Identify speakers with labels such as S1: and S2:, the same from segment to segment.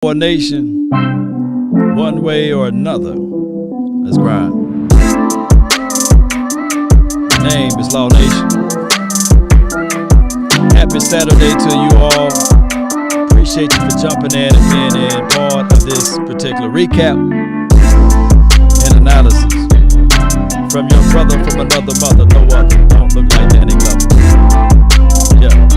S1: For a nation, one way or another. Let's grind. My name is Law Nation. Happy Saturday to you all. Appreciate you for jumping in and being in part of this particular recap and analysis. From your brother from another mother, no other. Don't look like Danny Glover. Yeah.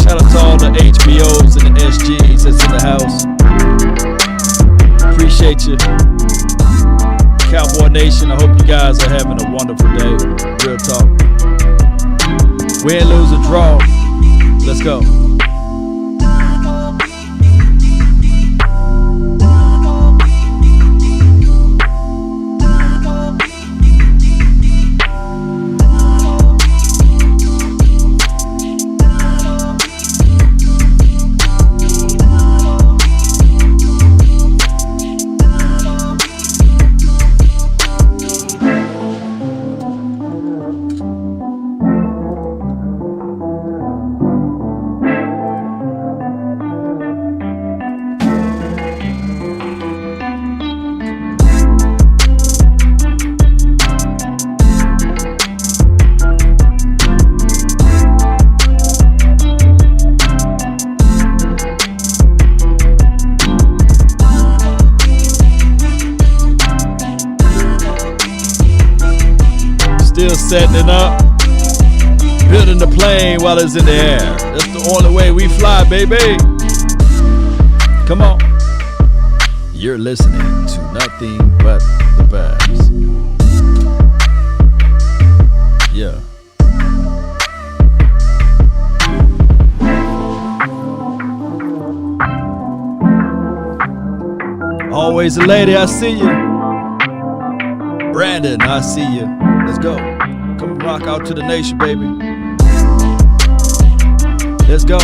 S1: Shout out to all the HBOs and the SGs that's in the house. Appreciate you. Cowboy Nation, I hope you guys are having a wonderful day. Real talk. Win, lose, or draw. Let's go. Still setting it up, building the plane while it's in the air. That's the only way we fly, baby. Come on. You're listening to nothing but the vibes. Yeah. Always a lady, I see you. Brandon, I see you. Let's go. Come rock out to the nation, baby. Let's go.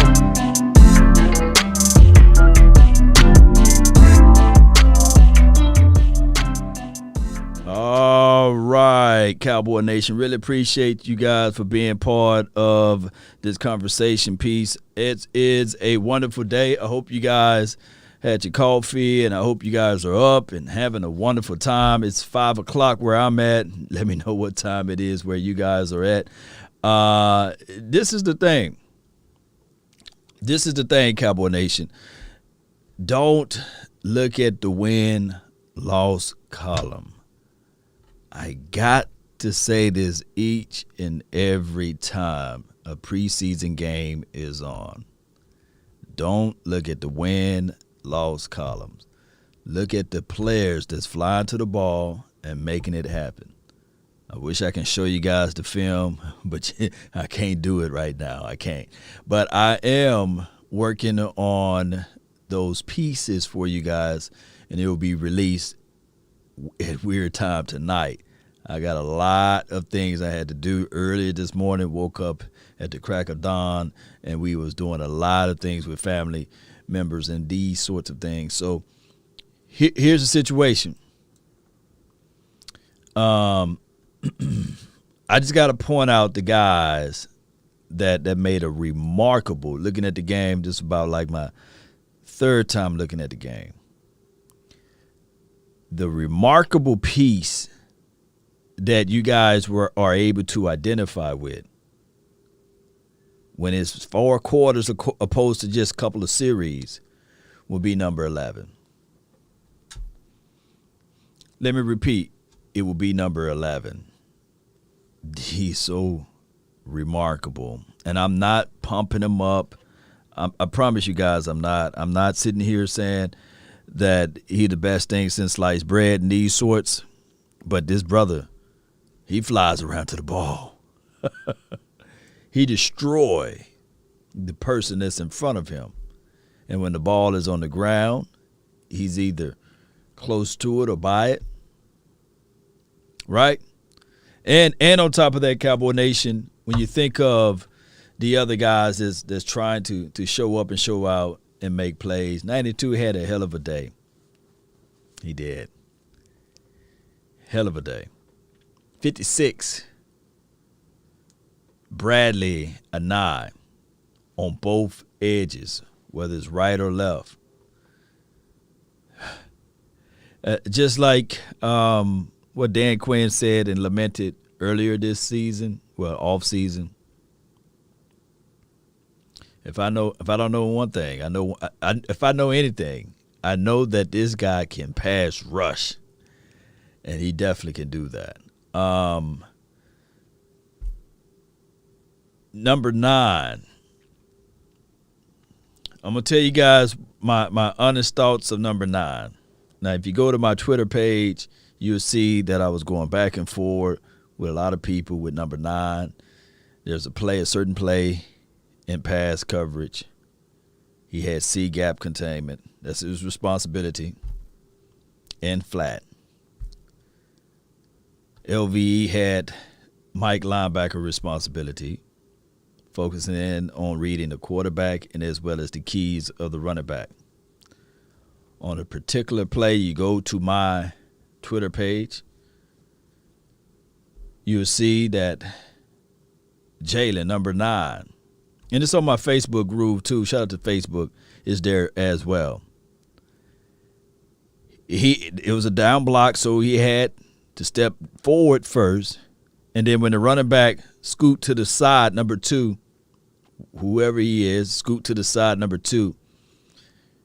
S1: All right, Cowboy Nation. Really appreciate you guys for being part of this conversation piece. It is a wonderful day. I hope you guys had your coffee, and I hope you guys are up and having a wonderful time. It's 5 o'clock where I'm at. Let me know what time it is where you guys are at. This is the thing. This is the thing, Cowboy Nation. Don't look at the win-loss column. I got to say this each and every time a preseason game is on. Don't look at the win-loss columns. Look at the players that's flying to the ball and making it happen. I wish I can show you guys the film, but I can't do it right now. I can't. But I am working on those pieces for you guys, and it will be released at weird time tonight. I got a lot of things I had to do earlier this morning. Woke up at the crack of dawn, and we was doing a lot of things with family members and these sorts of things. So here's the situation. I just got to point out the guys that made a remarkable, looking at the game, just about like my third time looking at the game. The remarkable piece that you guys are able to identify with when it's 4 quarters opposed to just a couple of series will be number 11. Let me repeat. It will be number 11. He's so remarkable. And I'm not pumping him up. I promise you guys I'm not. I'm not sitting here saying that he the best thing since sliced bread and these sorts. But this brother, he flies around to the ball. He destroy the person that's in front of him. And when the ball is on the ground, he's either close to it or by it. Right? And on top of that, Cowboy Nation, when you think of the other guys that's trying to show up and show out and make plays, 92 had a hell of a day. He did. Hell of a day. 56, Bradley Anai, on both edges, whether it's right or left. Just like what Dan Quinn said and lamented earlier this season, well, off season. If I don't know one thing, if I know anything, I know that this guy can pass rush, and he definitely can do that. Number 9. I'm gonna tell you guys my honest thoughts of number 9. Now, if you go to my Twitter page, you'll see that I was going back and forth with a lot of people with number 9. There's a certain play in pass coverage. He had C gap containment. That's his responsibility. And flat. LVE had Mike linebacker responsibility, focusing in on reading the quarterback and as well as the keys of the running back. On a particular play, you go to my Twitter page, you'll see that Jalen, number 9, and it's on my Facebook group too, shout out to Facebook, is there as well. It was a down block, so he had to step forward first, and then when the running back scoot to the side, number 2, whoever he is, scoot to the side, number 2,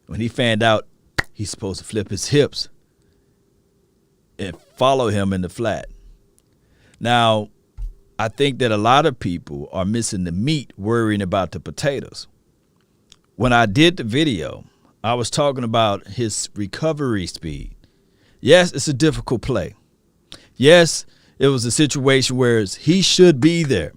S1: when he fanned out, he's supposed to flip his hips and follow him in the flat. Now, I think that a lot of people are missing the meat, worrying about the potatoes. When I did the video, I was talking about his recovery speed. Yes, it's a difficult play. Yes, it was a situation where he should be there.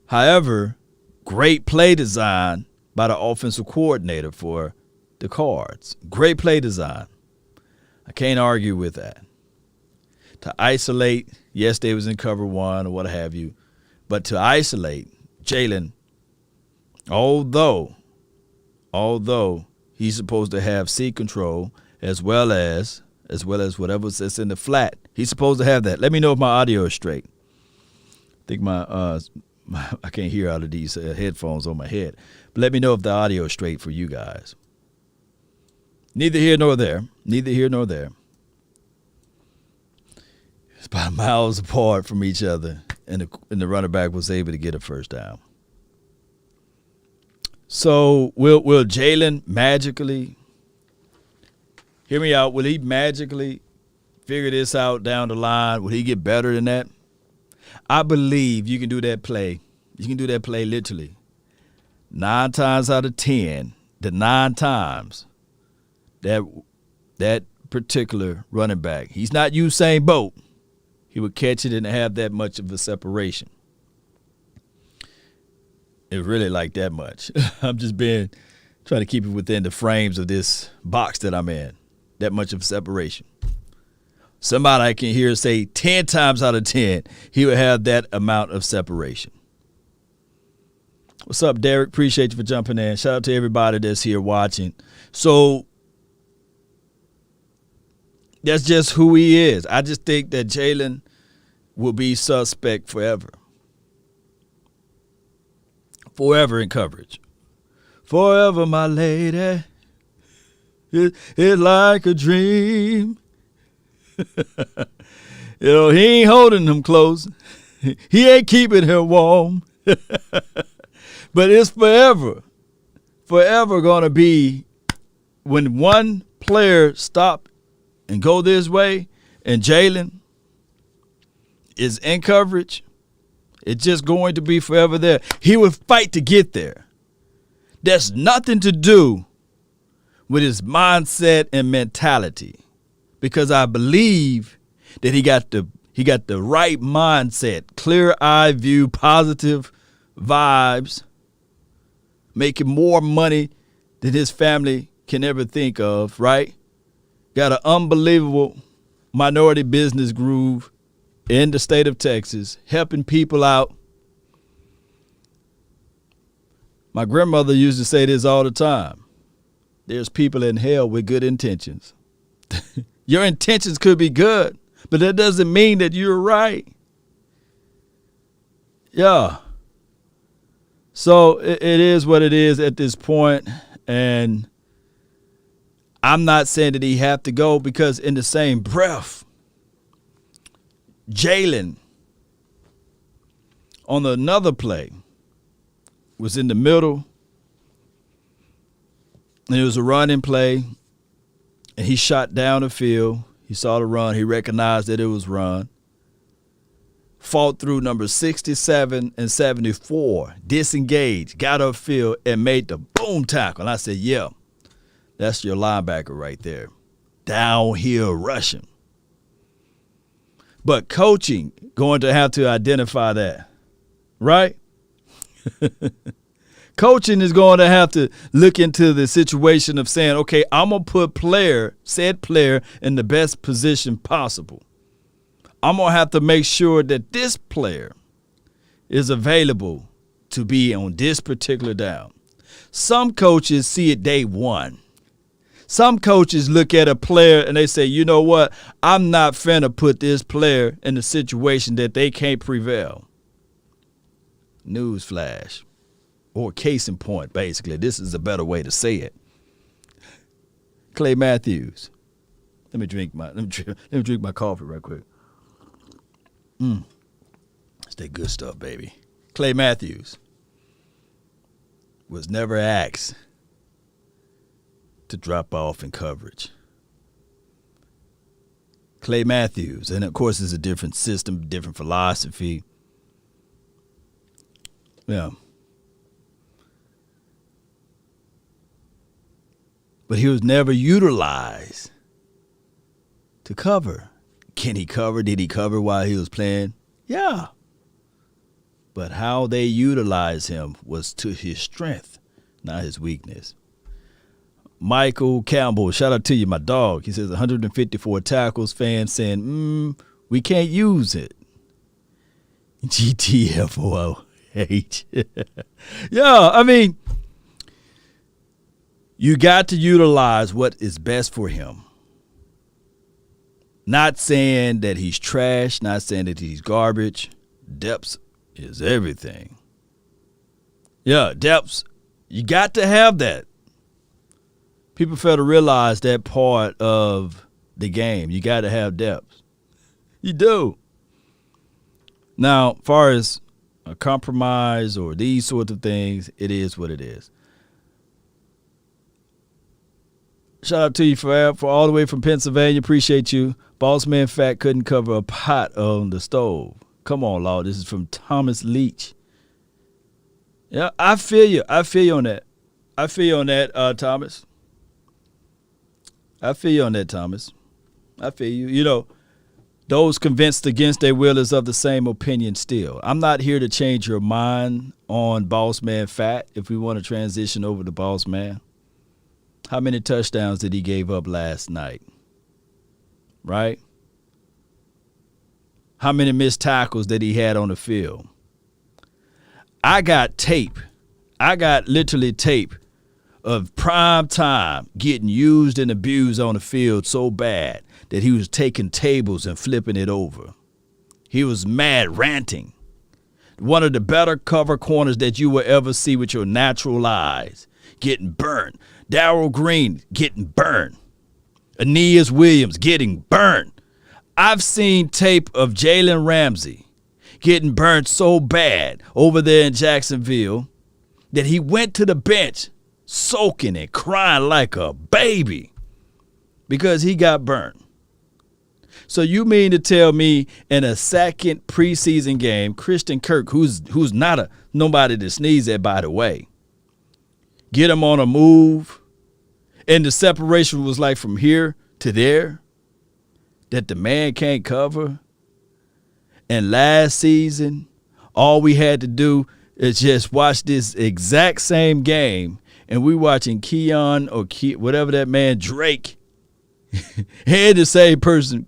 S1: However, great play design by the offensive coordinator for the Cards. Great play design. I can't argue with that. To isolate, yes, they was in cover 1 or what have you, but to isolate Jalen, although he's supposed to have seat control as well as whatever's that's in the flat, he's supposed to have that. Let me know if my audio is straight. I think I can't hear out of these headphones on my head, but let me know if the audio is straight for you guys. Neither here nor there. Neither here nor there. It's about miles apart from each other, and the running back was able to get a first down. So will Jalen magically, hear me out, will he magically figure this out down the line? Will he get better than that? I believe you can do that play. You can do that play literally 9 times out of 10, the 9 times that particular running back, he's not Usain Bolt, he would catch it and have that much of a separation. It really like that much. I'm just trying to keep it within the frames of this box that I'm in. That much of separation. Somebody I can hear say 10 times out of 10, he would have that amount of separation. What's up, Derek? Appreciate you for jumping in. Shout out to everybody that's here watching. So that's just who he is. I just think that Jalen will be suspect forever. Forever in coverage. Forever, my lady. It's like a dream. He ain't holding them close. He ain't keeping her warm. But it's forever going to be when one player stop and go this way and Jalen is in coverage, it's just going to be forever there. He would fight to get there. There's nothing to do with his mindset and mentality, because I believe that he got the right mindset, clear eye view, positive vibes, making more money than his family can ever think of, right? Got an unbelievable minority business groove in the state of Texas, helping people out. My grandmother used to say this all the time. There's people in hell with good intentions. Your intentions could be good, but that doesn't mean that you're right. Yeah. So it is what it is at this point, and I'm not saying that he have to go, because in the same breath, Jalen on another play was in the middle, and it was a running play, and he shot down the field. He saw the run. He recognized that it was run. Fought through number 67 and 74, disengaged, got upfield, and made the boom tackle. And I said, yeah, that's your linebacker right there. Downhill rushing. But coaching going to have to identify that, right? Coaching is going to have to look into the situation of saying, okay, I'm going to put said player in the best position possible. I'm going to have to make sure that this player is available to be on this particular down. Some coaches see it day one. Some coaches look at a player and they say, you know what, I'm not finna put this player in a situation that they can't prevail. Newsflash. Or case in point, basically. This is a better way to say it. Clay Matthews. Let me drink my coffee right quick. It's that good stuff, baby. Clay Matthews was never asked to drop off in coverage. Clay Matthews, and of course it's a different system, different philosophy. Yeah. But he was never utilized to cover. Can he cover? Did he cover while he was playing? Yeah. But how they utilized him was to his strength, not his weakness. Michael Campbell, shout out to you, my dog. He says 154 tackles, fans saying, we can't use it. GTFOH. Yeah, I mean, you got to utilize what is best for him. Not saying that he's trash, not saying that he's garbage. Depth is everything. Yeah, depth, you got to have that. People fail to realize that part of the game. You got to have depth. You do. Now, as far as a compromise or these sorts of things, it is what it is. Shout out to you for all the way from Pennsylvania. Appreciate you. Boss Man Fat couldn't cover a pot on the stove. Come on, Lord. This is from Thomas Leach. Yeah, I feel you. I feel you on that. I feel you on that, Thomas. I feel you on that, Thomas. I feel you. You know, those convinced against their will is of the same opinion still. I'm not here to change your mind on Boss Man Fat if we want to transition over to Boss Man. How many touchdowns did he give up last night? Right? How many missed tackles that he had on the field? I got tape. I got literally tape of prime time getting used and abused on the field so bad that he was taking tables and flipping it over. He was mad, ranting. One of the better cover corners that you will ever see with your natural eyes getting burnt. Darrell Green getting burnt. Aeneas Williams getting burnt. I've seen tape of Jalen Ramsey getting burnt so bad over there in Jacksonville that he went to the bench soaking and crying like a baby because he got burnt. So you mean to tell me in a second preseason game, Christian Kirk, who's not nobody to sneeze at, by the way, get him on a move, and the separation was like from here to there, that the man can't cover? And last season, all we had to do is just watch this exact same game, and we watching Keon or whatever that man, Drake, and the same person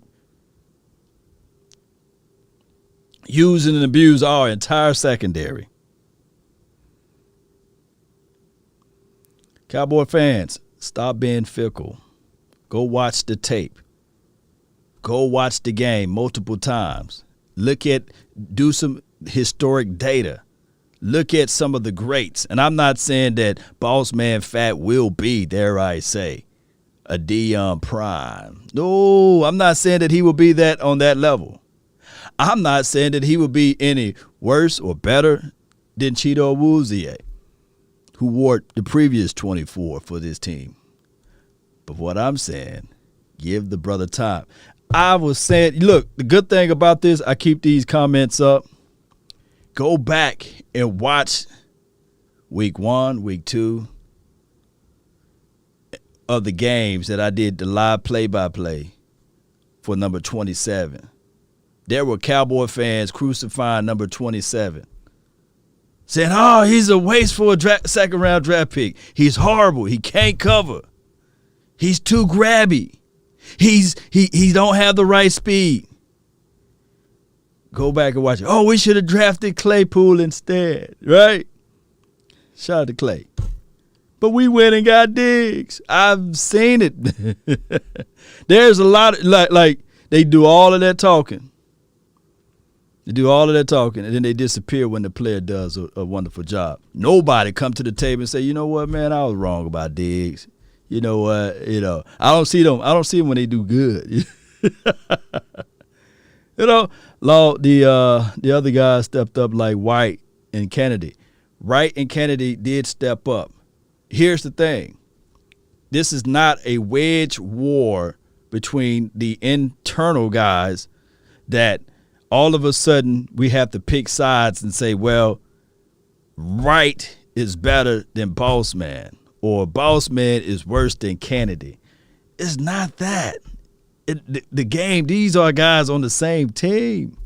S1: using and abuse our entire secondary. Cowboy fans, stop being fickle. Go watch the tape. Go watch the game multiple times. Do some historic data. look at some of the greats. And I'm not saying that Boss Man Fat will be, dare I say, a Deion Prime. No, I'm not saying that he will be that on that level. I'm not saying that he will be any worse or better than Cheeto Awuzie, who wore the previous 24 for this team. But what I'm saying, give the brother time. I was saying, look, the good thing about this, I keep these comments up. Go back and watch week 1, week 2 of the games that I did the live play-by-play for number 27. There were Cowboy fans crucifying number 27. Saying, oh, he's a waste for a second-round draft pick. He's horrible. He can't cover. He's too grabby. He don't have the right speed. Go back and watch it. Oh, we should have drafted Claypool instead, right? Shout out to Clay. But we went and got Diggs. I've seen it. There's a lot of, like they do all of that talking. They do all of that talking, and then they disappear when the player does a wonderful job. Nobody come to the table and say, you know what, man, I was wrong about Diggs. You know what, I don't see them. I don't see them when they do good. The other guys stepped up like White and Kennedy. Wright and Kennedy did step up. Here's the thing. This is not a wedge war between the internal guys that all of a sudden we have to pick sides and say, well, Wright is better than Boss Man or Boss Man is worse than Kennedy. It's not that. The game, these are guys on the same team.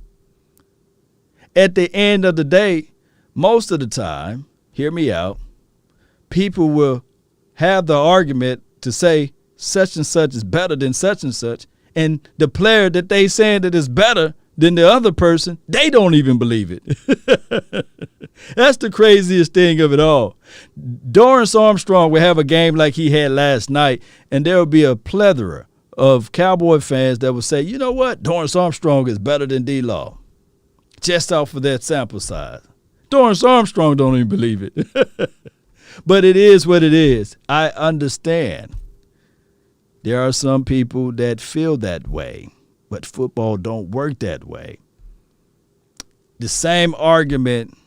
S1: At the end of the day, most of the time, hear me out, people will have the argument to say such and such is better than such and such, and the player that they saying that is better than the other person, they don't even believe it. That's the craziest thing of it all. Dorrance Armstrong will have a game like he had last night, and there will be a plethora of Cowboy fans that will say, you know what, Dorrance Armstrong is better than D-Law, just off of that sample size. Dorrance Armstrong don't even believe it. But it is what it is. I understand. There are some people that feel that way, but football don't work that way. The same argument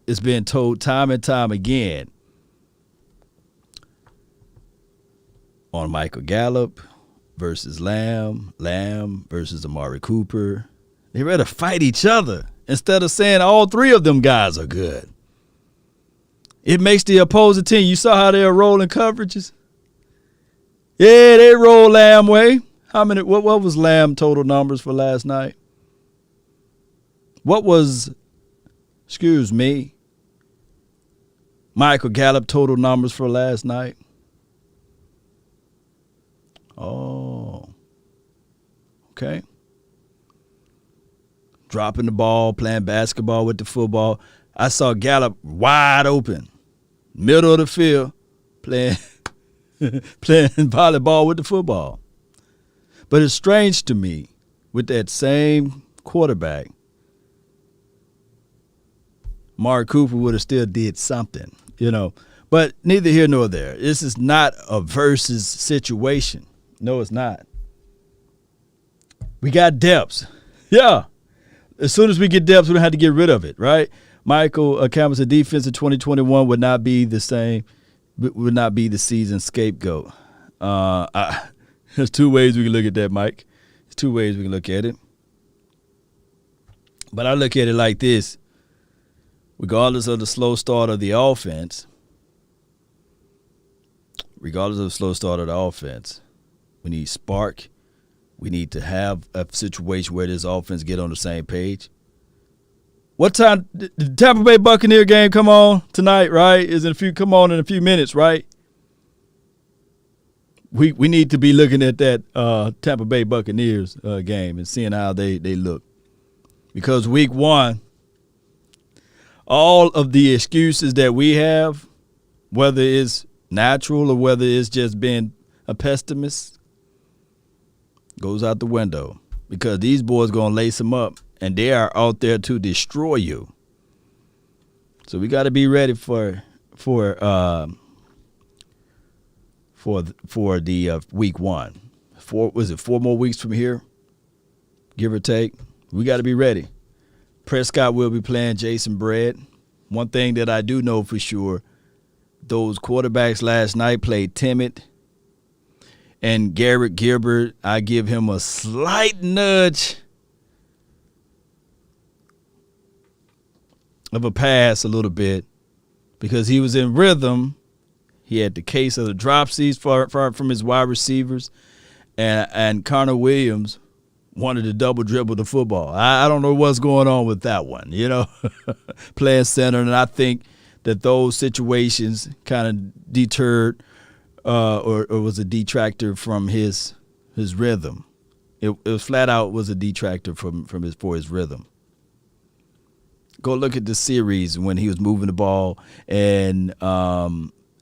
S1: is being told time and time again on Michael Gallup versus Lamb versus Amari Cooper. They rather fight each other instead of saying all three of them guys are good. It makes the opposing team. You saw how they're rolling coverages? Yeah, they roll Lamb way. How many? What was Lamb total numbers for last night? What was, Michael Gallup total numbers for last night? Oh, okay. Dropping the ball, playing basketball with the football. I saw Gallup wide open, middle of the field, playing volleyball with the football. But it's strange to me, with that same quarterback, Amari Cooper would have still did something, But neither here nor there. This is not a versus situation. No, it's not. We got depths. Yeah. As soon as we get depth, we don't have to get rid of it, right? Michael Campbell said defense in 2021 would not be the same, would not be the season scapegoat. There's two ways we can look at that, Mike. There's two ways we can look at it. But I look at it like this. Regardless of the slow start of the offense, we need spark. We need to have a situation where this offense get on the same page. What time the Tampa Bay Buccaneer game come on tonight, right? Come on in a few minutes, right? We need to be looking at that Tampa Bay Buccaneers game and seeing how they look. Because week 1, all of the excuses that we have, whether it's natural or whether it's just being a pessimist, goes out the window. Because these boys going to lace them up, and they are out there to destroy you. So we got to be ready for the week one. Four more weeks from here, give or take. We got to be ready. Prescott will be playing Jason Bredd. One thing that I do know for sure, those quarterbacks last night played timid. And Garrett Gilbert, I give him a slight nudge of a pass a little bit because he was in rhythm. He had the case of the dropsies from his wide receivers. And Connor Williams wanted to double dribble the football. I don't know what's going on with that one, playing center. And I think that those situations kind of deterred or was a detractor from his rhythm. It was flat out was a detractor for his rhythm. Go look at the series when he was moving the ball and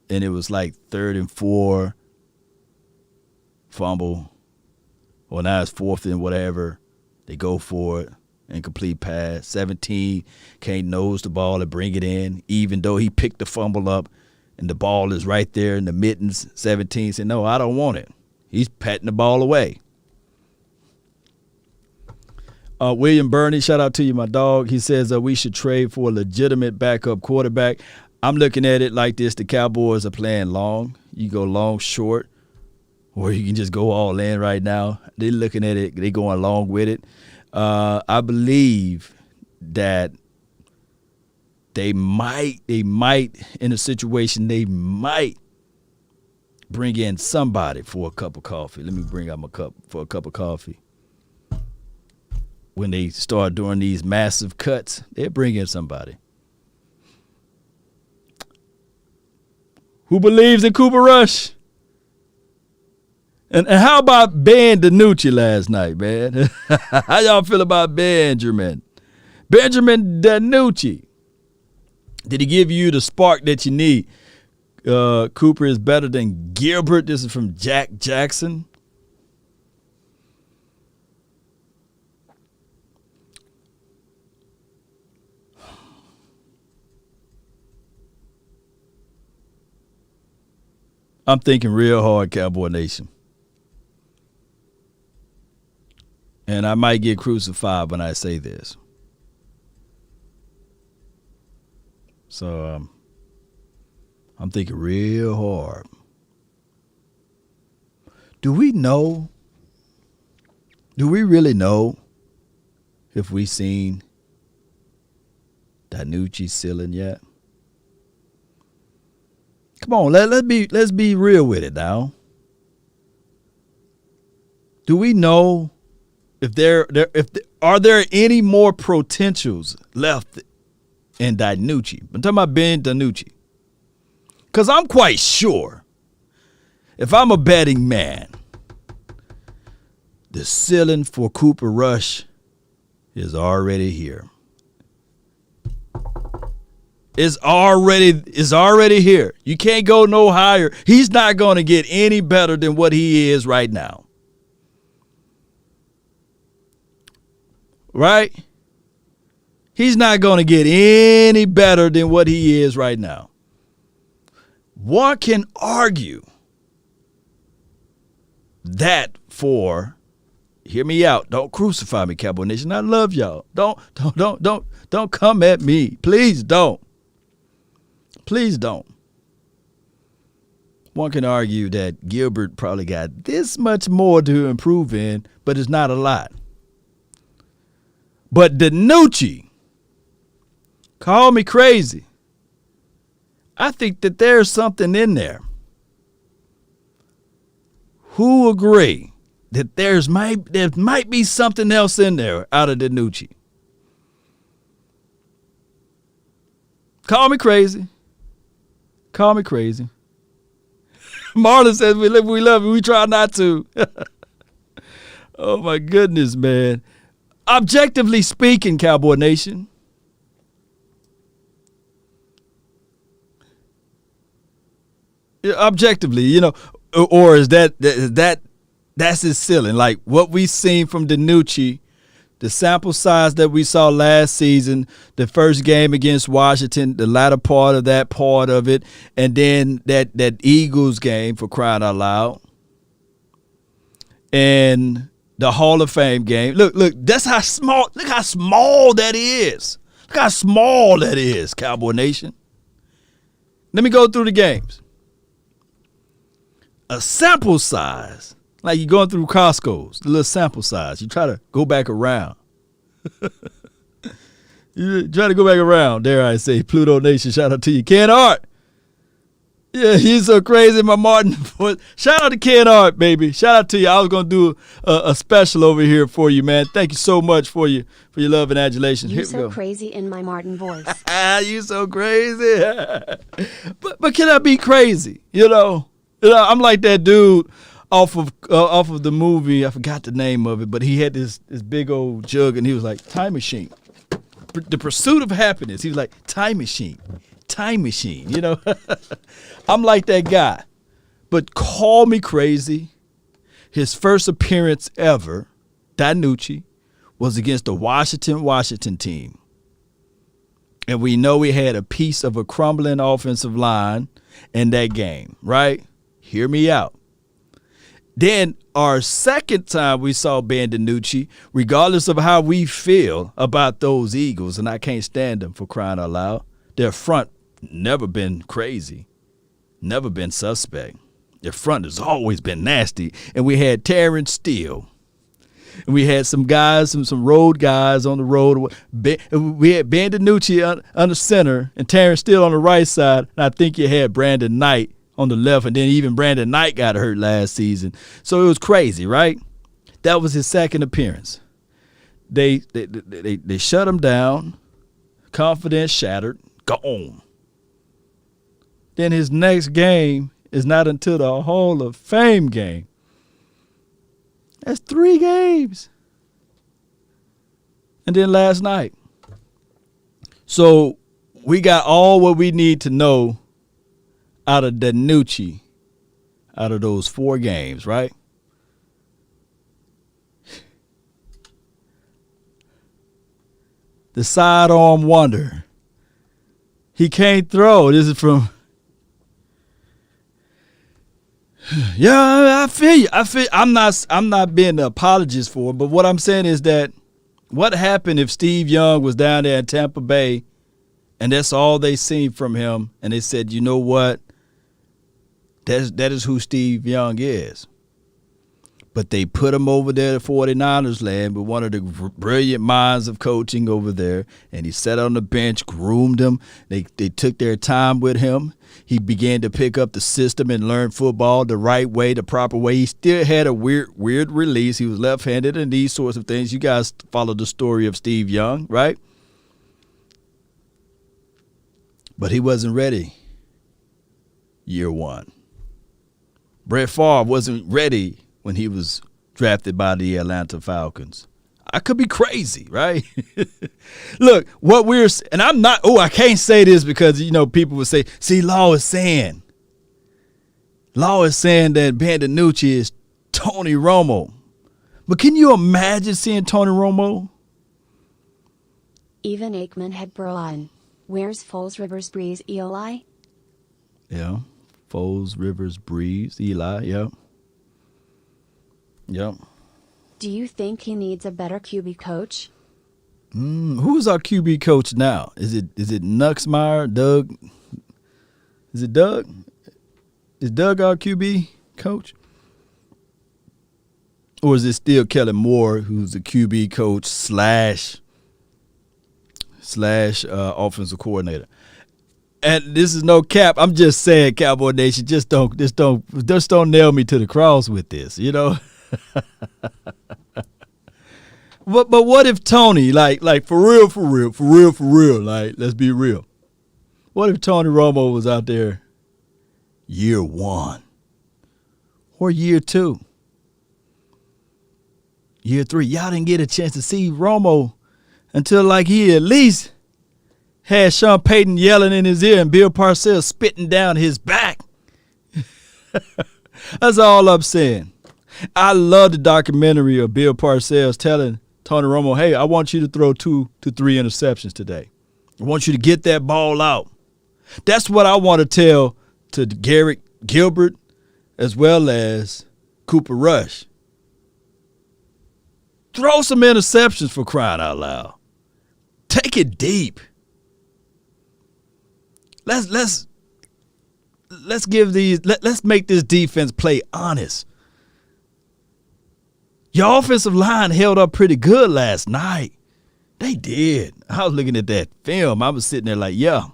S1: it was like 3rd and 4, fumble. Well, now it's 4th and whatever. They go for it. Incomplete pass. 17 can't nose the ball and bring it in, even though he picked the fumble up and the ball is right there in the mittens. 17 said, no, I don't want it. He's patting the ball away. William Burney, shout out to you, my dog. He says we should trade for a legitimate backup quarterback. I'm looking at it like this. The Cowboys are playing long. You go long, short, or you can just go all in right now. They're looking at it. They're going along with it. I believe that they might, in a situation, they might bring in somebody for a cup of coffee. Let me bring out my cup for a cup of coffee. When they start doing these massive cuts, they'll bring in somebody. Who believes in Cooper Rush? And how about Ben DiNucci last night, man? How y'all feel about Benjamin DiNucci? Did he give you the spark that you need? Cooper is better than Gilbert. This is from Jack Jackson. I'm thinking real hard, Cowboy Nation. And I might get crucified when I say this. So I'm thinking real hard. Do we really know if we seen DiNucci's ceiling yet? Come on, let's be real with it now. Do we know are there any more potentials left in DiNucci? I'm talking about Ben DiNucci. Because I'm quite sure, if I'm a betting man, the ceiling for Cooper Rush is already here. It's already here. You can't go no higher. He's not going to get any better than what he is right now. Right? He's not going to get any better than what he is right now. One can argue that for, hear me out. Don't crucify me, Cowboy Nation. I love y'all. Don't come at me. Please don't. Please don't. One can argue that Gilbert probably got this much more to improve in, but it's not a lot. But DiNucci, call me crazy. I think that there's something in there. Who agree that there might be something else in there out of DiNucci? Call me crazy. Call me crazy. Marlon says we love you. We try not to. Oh, my goodness, man. Objectively speaking, Cowboy Nation, objectively, or is that's his ceiling? Like what we've seen from DiNucci, the sample size that we saw last season, the first game against Washington, the latter part of that part of it, and then that Eagles game, for crying out loud, and the Hall of Fame game. Look, that's how small. Look how small that is. Look how small that is, Cowboy Nation. Let me go through the games. A sample size, like you're going through Costco's, the little sample size. You try to go back around. You try to go back around. Dare I say, Pluto Nation, shout out to you. Ken Hart. Yeah, he's so crazy, my Martin. Shout out to Ken Hart, baby. Shout out to you. I was going to do a special over here for you, man. Thank you so much for your love and adulation.
S2: You so crazy in my Martin voice.
S1: You so crazy. but can I be crazy? You know, I'm like that dude off of the movie. I forgot the name of it, but he had this big old jug, and he was like, time machine. The Pursuit of Happiness. He was like, time machine. Time machine, you know. I'm like that guy. But call me crazy. His first appearance ever, Danucci, was against the Washington team. And we know we had a piece of a crumbling offensive line in that game, right? Hear me out. Then our second time we saw Ben DiNucci, regardless of how we feel about those Eagles, and I can't stand them for crying out loud, their front never been crazy, never been suspect. Their front has always been nasty. And we had Terrence Steele. And we had some guys, some road guys on the road. We had Ben DiNucci under center and Terrence Steele on the right side. And I think you had Brandon Knight on the left. And then even Brandon Knight got hurt last season. So it was crazy, right? That was his second appearance. They shut him down. Confidence shattered. Gone. Then his next game is not until the Hall of Fame game. That's 3 games. And then last night. So we got all what we need to know out of DiNucci out of those 4 games, right? The sidearm wonder. He can't throw. This is from. Yeah, I feel you. I'm not being an apologist for it, but what I'm saying is that what happened if Steve Young was down there in Tampa Bay and that's all they seen from him and they said, you know what? That is who Steve Young is. But they put him over there at 49ers land with one of the brilliant minds of coaching over there, and he sat on the bench, groomed him. They took their time with him. He began to pick up the system and learn football the right way, the proper way. He still had a weird release. He was left-handed and these sorts of things. You guys follow the story of Steve Young, right? But he wasn't ready year 1. Brett Favre wasn't ready when he was drafted by the Atlanta Falcons. I could be crazy, right? Look, and I'm not, I can't say this because, people would say, see, Law is saying that Ben DiNucci is Tony Romo. But can you imagine seeing Tony Romo?
S2: Even Aikman had Braun. Where's Foles, Rivers, Breeze, Eli?
S1: Yeah, Foles, Rivers, Breeze, Eli, yeah. Yep.
S2: Do you think he needs a better QB coach?
S1: Who's our QB coach now? Is it Nuxmeyer, Doug? Is it Doug? Is Doug our QB coach? Or is it still Kellen Moore, who's the QB coach slash offensive coordinator? And this is no cap. I'm just saying, Cowboy Nation, just don't nail me to the cross with this, But what if Tony, like for real, like let's be real. What if Tony Romo was out there year 1 or year 2, year 3? Y'all didn't get a chance to see Romo until like he at least had Sean Payton yelling in his ear and Bill Parcells spitting down his back. That's all I'm saying. I love the documentary of Bill Parcells telling Tony Romo, hey, I want you to throw 2 to 3 interceptions today. I want you to get that ball out. That's what I want to tell to Garrett Gilbert as well as Cooper Rush. Throw some interceptions, for crying out loud. Take it deep. Let's make this defense play honest. Your offensive line held up pretty good last night. They did. I was looking at that film. I was sitting there like, yeah.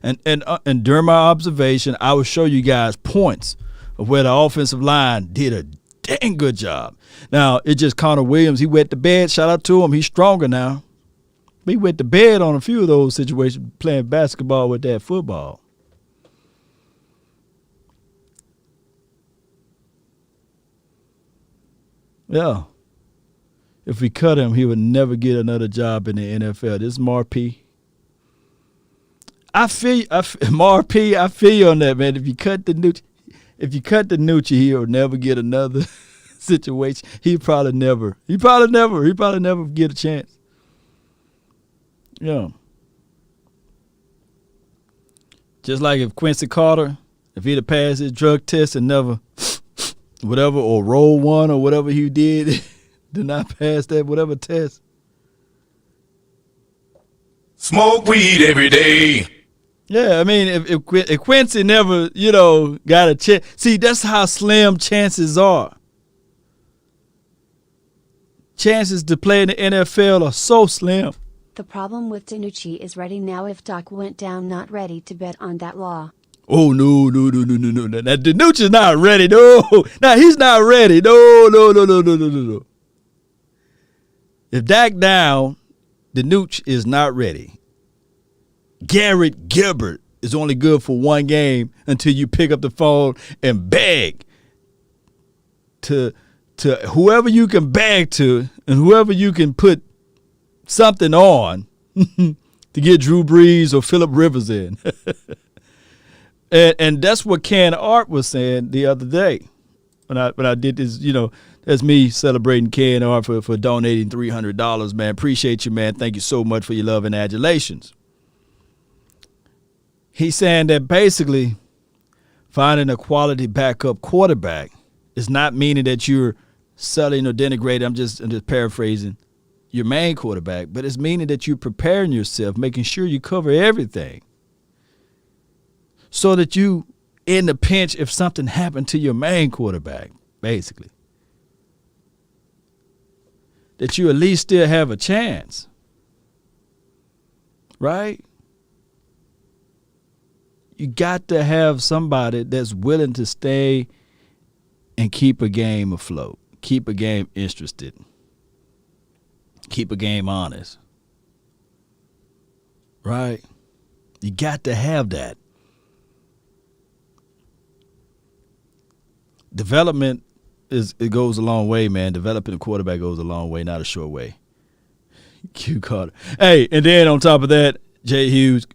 S1: And during my observation, I will show you guys points of where the offensive line did a dang good job. Now, it's just Connor Williams. He wet the bed. Shout out to him. He's stronger now. He wet the bed on a few of those situations playing basketball with that football. Yeah. If we cut him, he would never get another job in the NFL. This is Marp. I feel you on that, man. If you cut the Nucci, he'll never get another situation. He probably never get a chance. Yeah. Just like if Quincy Carter, if he'd have passed his drug test and never whatever, or roll one or whatever he did not pass that whatever test.
S3: Smoke weed every day.
S1: Yeah, I mean, if Quincy never, got a chance. See, that's how slim chances are. Chances to play in the NFL are so slim.
S2: The problem with DiNucci is ready now. If Doc went down, not ready to bet on that law.
S1: Oh, no. Now, DiNucci's not ready. No. Now, he's not ready. No. If Dak down, DiNucci is not ready. Garrett Gilbert is only good for one game until you pick up the phone and beg to whoever you can beg to and whoever you can put something on to get Drew Brees or Phillip Rivers in. and that's what Ken Art was saying the other day when I did this, that's me celebrating Ken Art for donating $300, man. Appreciate you, man. Thank you so much for your love and adulations. He's saying that basically finding a quality backup quarterback is not meaning that you're selling or denigrating. I'm just paraphrasing your main quarterback, but it's meaning that you're preparing yourself, making sure you cover everything so that you in the pinch if something happened to your main quarterback, basically. That you at least still have a chance. Right? You got to have somebody that's willing to stay and keep a game afloat, keep a game interested, keep a game honest. Right? You got to have that. Development it goes a long way, man. Developing a quarterback goes a long way, not a short way. Q Carter. Hey, and then on top of that, Jay Hughes,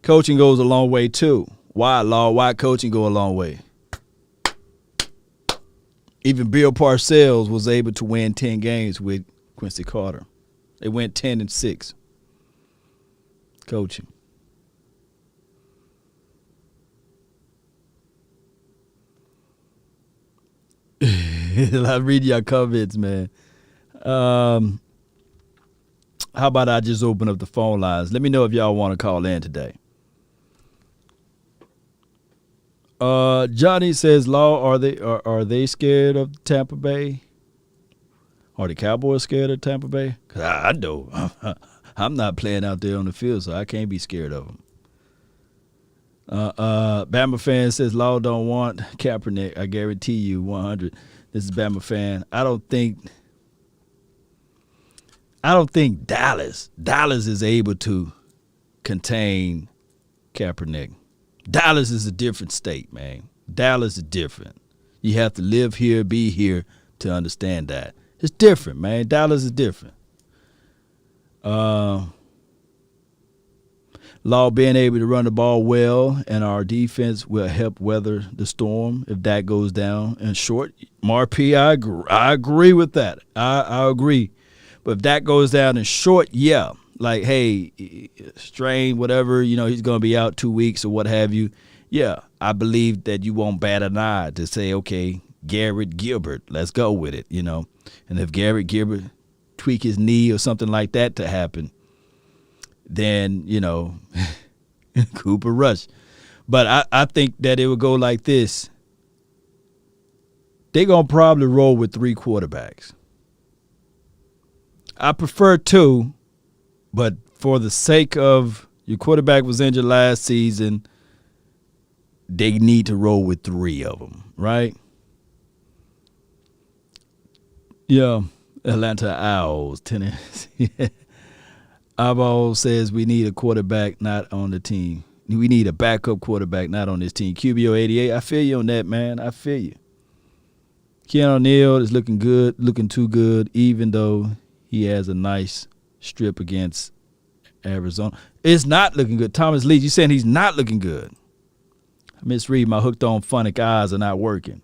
S1: coaching goes a long way too. Why coaching go a long way? Even Bill Parcells was able to win 10 games with Quincy Carter. They went 10-6. Coaching. I read your comments, man. How about I just open up the phone lines? Let me know if y'all want to call in today. Johnny says, "Law, are they scared of Tampa Bay? Are the Cowboys scared of Tampa Bay? 'Cause I know I'm not playing out there on the field, so I can't be scared of them." Bama fan says, "Law don't want Kaepernick. I guarantee you, 100." This is Bama fan. I don't think Dallas is able to contain Kaepernick. Dallas is a different state, man. Dallas is different. You have to live here, be here to understand that. It's different, man. Dallas is different. Law being able to run the ball well and our defense will help weather the storm if that goes down. In short, Marp, I agree with that. I agree. But if Dak goes down in short, yeah, like, hey, strain, whatever, he's going to be out 2 weeks or what have you. Yeah, I believe that you won't bat an eye to say, okay, Garrett Gilbert, let's go with it, And if Garrett Gilbert tweak his knee or something like that to happen, then, Cooper Rush. But I think that it would go like this. They're going to probably roll with 3 quarterbacks. I prefer 2, but for the sake of your quarterback was injured last season, they need to roll with 3 of them, right? Yeah, Atlanta Owls, Tennessee. Eyeball says we need a quarterback not on the team. We need a backup quarterback not on this team. QBO 88, I feel you on that, man. I feel you. Keanu Neal is looking good, looking too good, even though he has a nice strip against Arizona. It's not looking good. Thomas Lee, you saying he's not looking good. I misread. My hooked on phonic eyes are not working.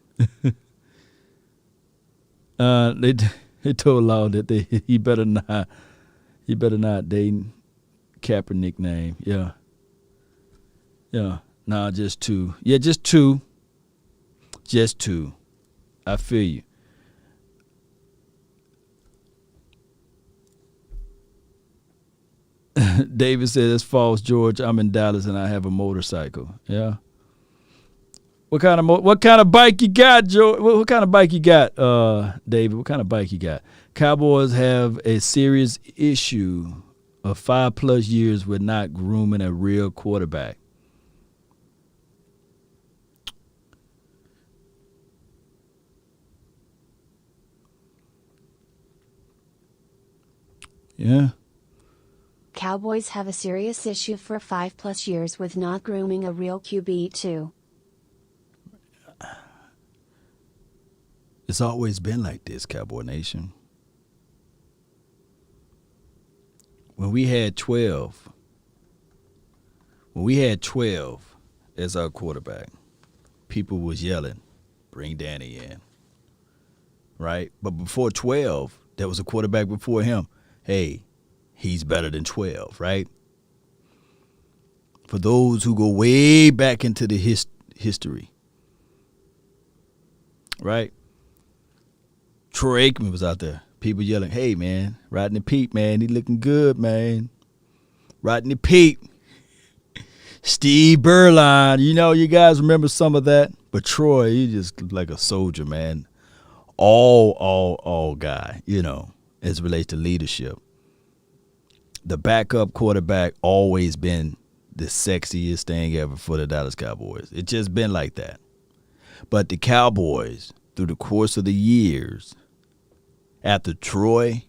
S1: They told Law that he better not date Kaepernick name. Yeah. Yeah. Nah, just 2. Yeah, just 2. Just 2. I feel you. David says, it's false, George. I'm in Dallas and I have a motorcycle. Yeah. What kind of bike you got, George? What kind of bike you got, David? What kind of bike you got? Cowboys have a serious issue of 5+ years with not grooming a real quarterback. Yeah.
S2: Cowboys have a serious issue for 5+ years with not grooming a real QB too.
S1: It's always been like this, Cowboy Nation. When we had 12 as our quarterback, people was yelling, bring Danny in. Right? But before 12, there was a quarterback before him. Hey, he's better than 12, right? For those who go way back into the history, right? Troy Aikman was out there. People yelling, hey, man, Rodney Peete, man, he looking good, man. Rodney Peete. Steve Berline. You guys remember some of that? But Troy, he just looked like a soldier, man. All guy, as it relates to leadership. The backup quarterback always been the sexiest thing ever for the Dallas Cowboys. It's just been like that. But the Cowboys, through the course of the years, after Troy,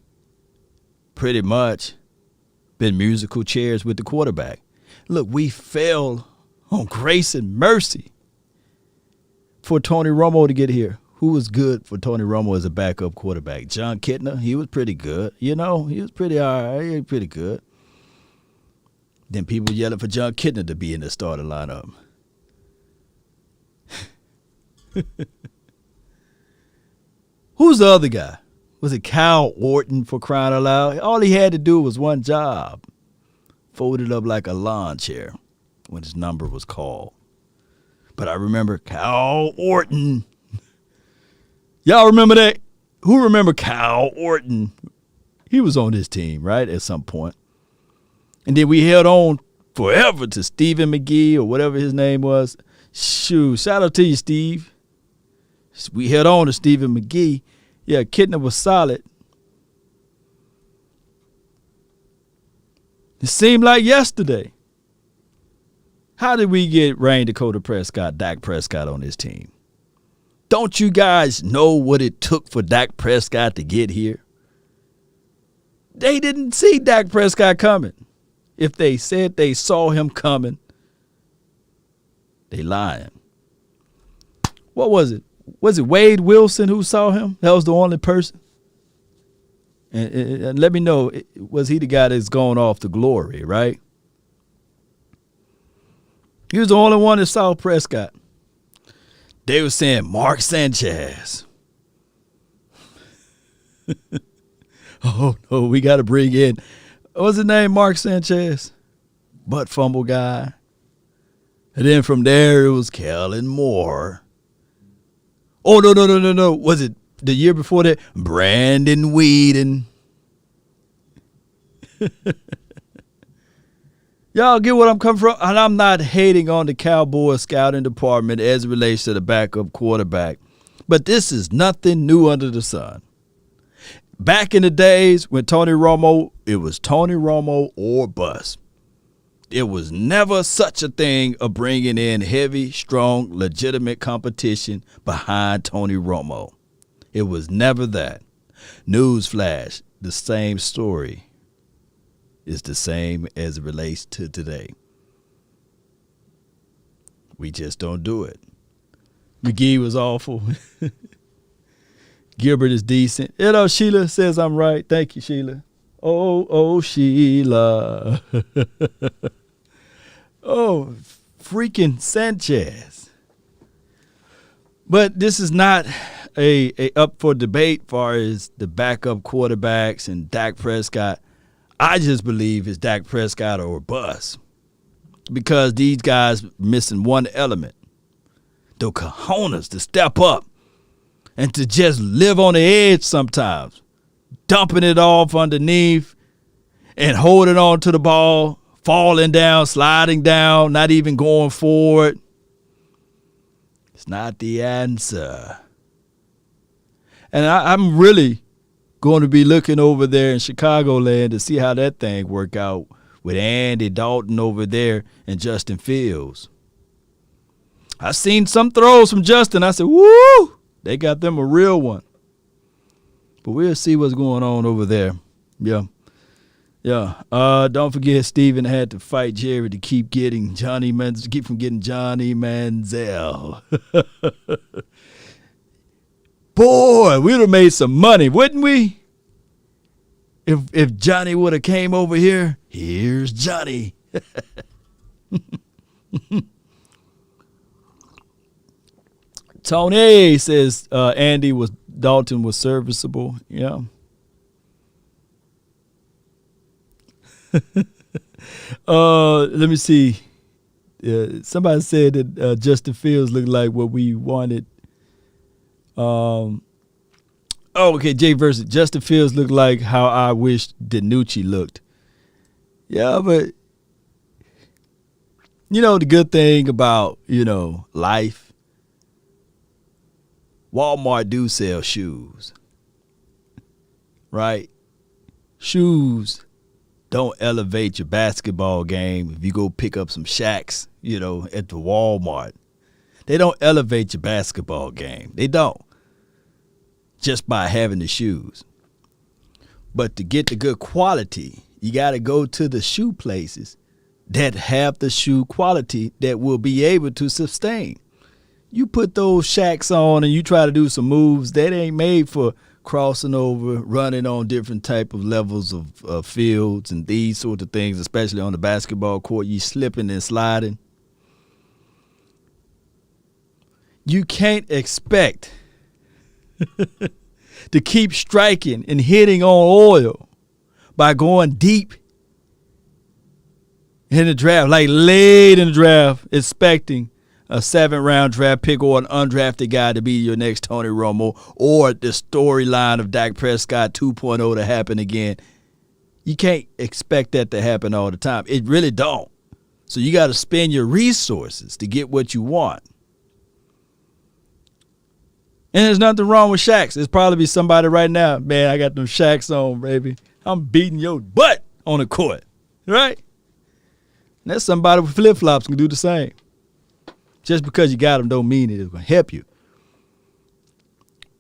S1: pretty much been musical chairs with the quarterback. Look, we fell on grace and mercy for Tony Romo to get here. Who was good for Tony Romo as a backup quarterback? John Kitna, he was pretty good. He was pretty all right. He was pretty good. Then people yelling for John Kitna to be in the starting lineup. Who's the other guy? Was it Kyle Orton, for crying out loud? All he had to do was one job. Folded up like a lawn chair when his number was called. But I remember Kyle Orton. Y'all remember that? Who remember Kyle Orton? He was on this team, right, at some point. And then we held on forever to Stephen McGee or whatever his name was. Shoot, shout out to you, Steve. We held on to Stephen McGee. Yeah, Kitna was solid. It seemed like yesterday. How did we get Rain Dakota Prescott, Dak Prescott on this team? Don't you guys know what it took for Dak Prescott to get here? They didn't see Dak Prescott coming. If they said they saw him coming, they lying. What was it? Was it Wade Wilson who saw him? That was the only person. And let me know, was he the guy that's going off to glory, right? He was the only one that saw Prescott. They were saying Mark Sanchez. Oh, no, we got to bring in, what's his name, Mark Sanchez? Butt fumble guy. And then from there, it was Kellen Moore. Oh, no. Was it the year before that? Brandon Whedon. Y'all get what I'm coming from? And I'm not hating on the Cowboys scouting department as it relates to the backup quarterback. But this is nothing new under the sun. Back in the days when Tony Romo, it was Tony Romo or bust. There was never such a thing of bringing in heavy, strong, legitimate competition behind Tony Romo. It was never that. Newsflash, the same story is the same as it relates to today. We just don't do it. McGee was awful. Gilbert is decent. You know, Sheila says I'm right. Thank you, Sheila. Oh, Sheila. Oh, freaking Sanchez. But this is not a up for debate far as the backup quarterbacks and Dak Prescott. I just believe it's Dak Prescott or bust because these guys missing one element, the cojones to step up and to just live on the edge sometimes, dumping it off underneath and holding on to the ball, falling down, sliding down, not even going forward. It's not the answer. And I'm really going to be looking over there in Chicagoland to see how that thing work out with Andy Dalton over there and Justin Fields. I seen some throws from Justin. I said, woo, they got them a real one. But we'll see what's going on over there. Yeah. Don't forget Steven had to fight Jerry to keep from getting Johnny Manziel. Boy, we'd have made some money, wouldn't we? If Johnny would have came over here, here's Johnny. Tony says Dalton was serviceable. Yeah. Let me see. Somebody said that Justin Fields looked like what we wanted. Okay, Jay versus Justin Fields looked like how I wish DiNucci looked. Yeah, but the good thing about, life, Walmart do sell shoes. Right? Shoes don't elevate your basketball game if you go pick up some Shaqs, at the Walmart. They don't elevate your basketball game. They don't. Just by having the shoes. But to get the good quality, you got to go to the shoe places that have the shoe quality that will be able to sustain. You put those Shaqs on and you try to do some moves that ain't made for crossing over, running on different type of levels of fields and these sort of things, especially on the basketball court. You slipping and sliding. You can't expect to keep striking and hitting on oil by going deep in the draft, like late in the draft, expecting a 7th-round draft pick or an undrafted guy to be your next Tony Romo or the storyline of Dak Prescott 2.0 to happen again. You can't expect that to happen all the time. It really don't. So you got to spend your resources to get what you want. And there's nothing wrong with Shaqs. There's probably somebody right now, man, I got them Shaqs on, baby. I'm beating your butt on the court, right? And there's somebody with flip-flops can do the same. Just because you got them don't mean it's going to help you.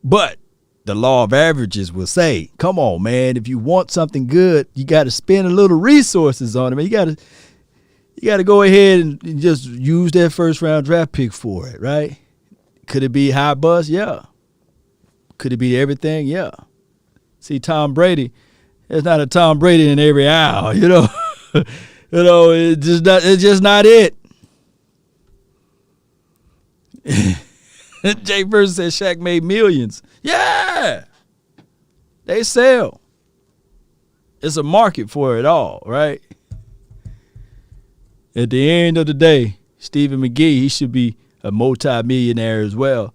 S1: But the law of averages will say, come on, man, if you want something good, you got to spend a little resources on it. Man. You got to go ahead and just use that 1st-round draft pick for it, right? Could it be high buzz? Yeah. Could it be everything? Yeah. See, Tom Brady, there's not a Tom Brady in every aisle, it's just not it. Jay Versus said Shaq made millions. Yeah. They sell. It's a market for it all, right? At the end of the day, Stephen McGee, he should be a multi-millionaire as well.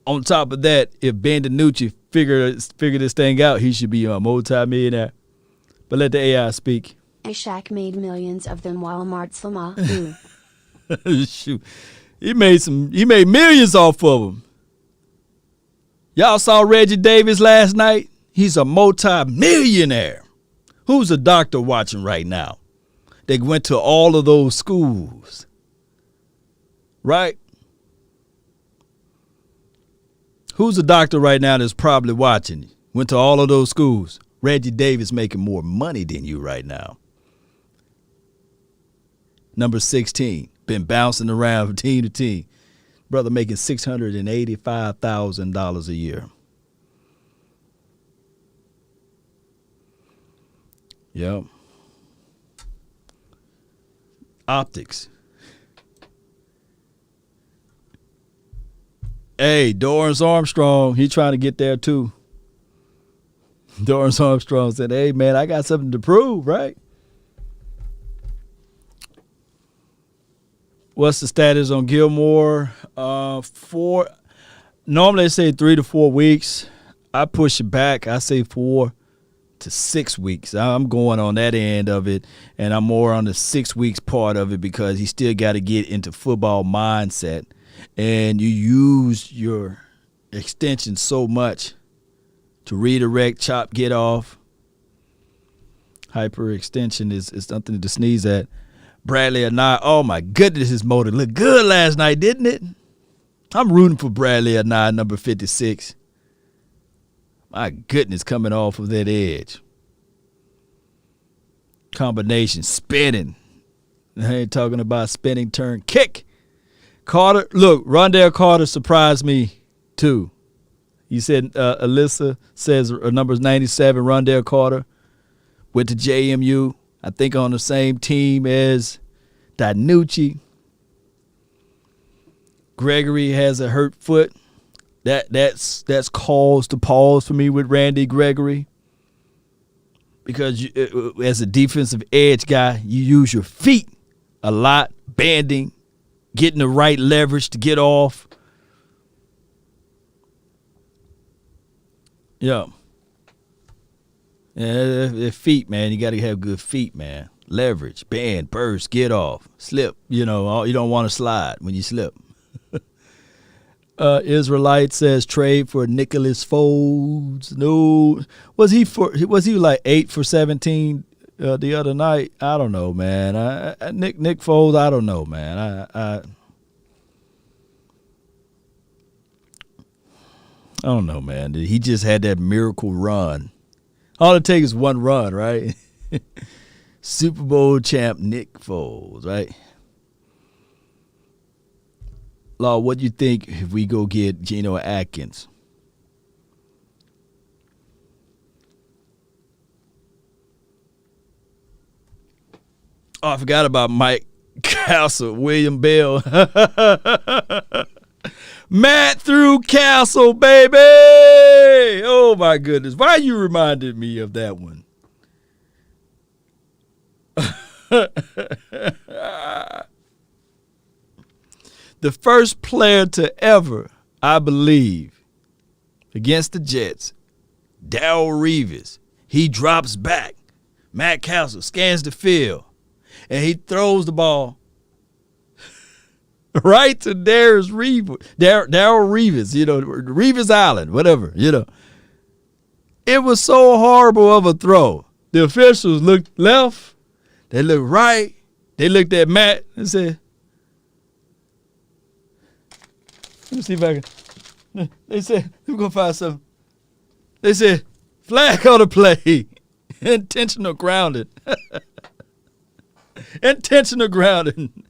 S1: On top of that, if Ben DiNucci figure this thing out, he should be a multi-millionaire. But let the AI speak.
S2: Shaq made millions of them while Martzlama.
S1: Shoot. He made millions off of them. Y'all saw Reggie Davis last night? He's a multi-millionaire. Who's a doctor watching right now? They went to all of those schools. Right? Who's a doctor right now that's probably watching? Went to all of those schools. Reggie Davis making more money than you right now. Number 16, been bouncing around from team to team. Brother making $685,000 a year. Yep. Optics. Hey, Dorrance Armstrong, he trying to get there too. Dorrance Armstrong said, hey, man, I got something to prove, right? What's the status on Gilmore? Normally they say 3 to 4 weeks. I push it back. I say 4 to 6 weeks. I'm going on that end of it, and I'm more on the 6 weeks part of it because he still got to get into football mindset. And you use your extension so much to redirect, chop, get off. Hyperextension is something to sneeze at. Bradley Anae, oh my goodness, his motor looked good last night, didn't it? I'm rooting for Bradley Anae, number 56. My goodness, coming off of that edge. Combination, spinning. I ain't talking about spinning turn kick. Carter, look, Rondell Carter surprised me too. You said Alyssa says number's 97, Rondell Carter went to JMU. I think on the same team as DiNucci. Gregory has a hurt foot. That's cause to pause for me with Randy Gregory. Because as a defensive edge guy, you use your feet a lot, banding, getting the right leverage to get off. Yeah. Yeah, feet, man. You got to have good feet, man. Leverage, bend, burst, get off, slip. You know, you don't want to slide when you slip. Israelite says trade for Nicholas Foles. No, was he like 8 for 17 the other night? I don't know, man. Nick Foles. I don't know, man. I don't know, man. He just had that miracle run. All it takes is one run, right? Super Bowl champ Nick Foles, right? Law, what do you think if we go get Geno Atkins? Oh, I forgot about Mike Castle, William Bell. Matt through Castle, baby. Oh, my goodness. Why you reminded me of that one? The first player to ever, I believe, against the Jets, Darrelle Revis. He drops back. Matt Castle scans the field, and he throws the ball right to Darrelle Revis, you know, Revis Island, whatever, you know. It was so horrible of a throw. The officials looked left, they looked right, they looked at Matt and said, let me see if I can. They said, we're going to find something. They said, flag on the play. Intentional grounding. Intentional grounding.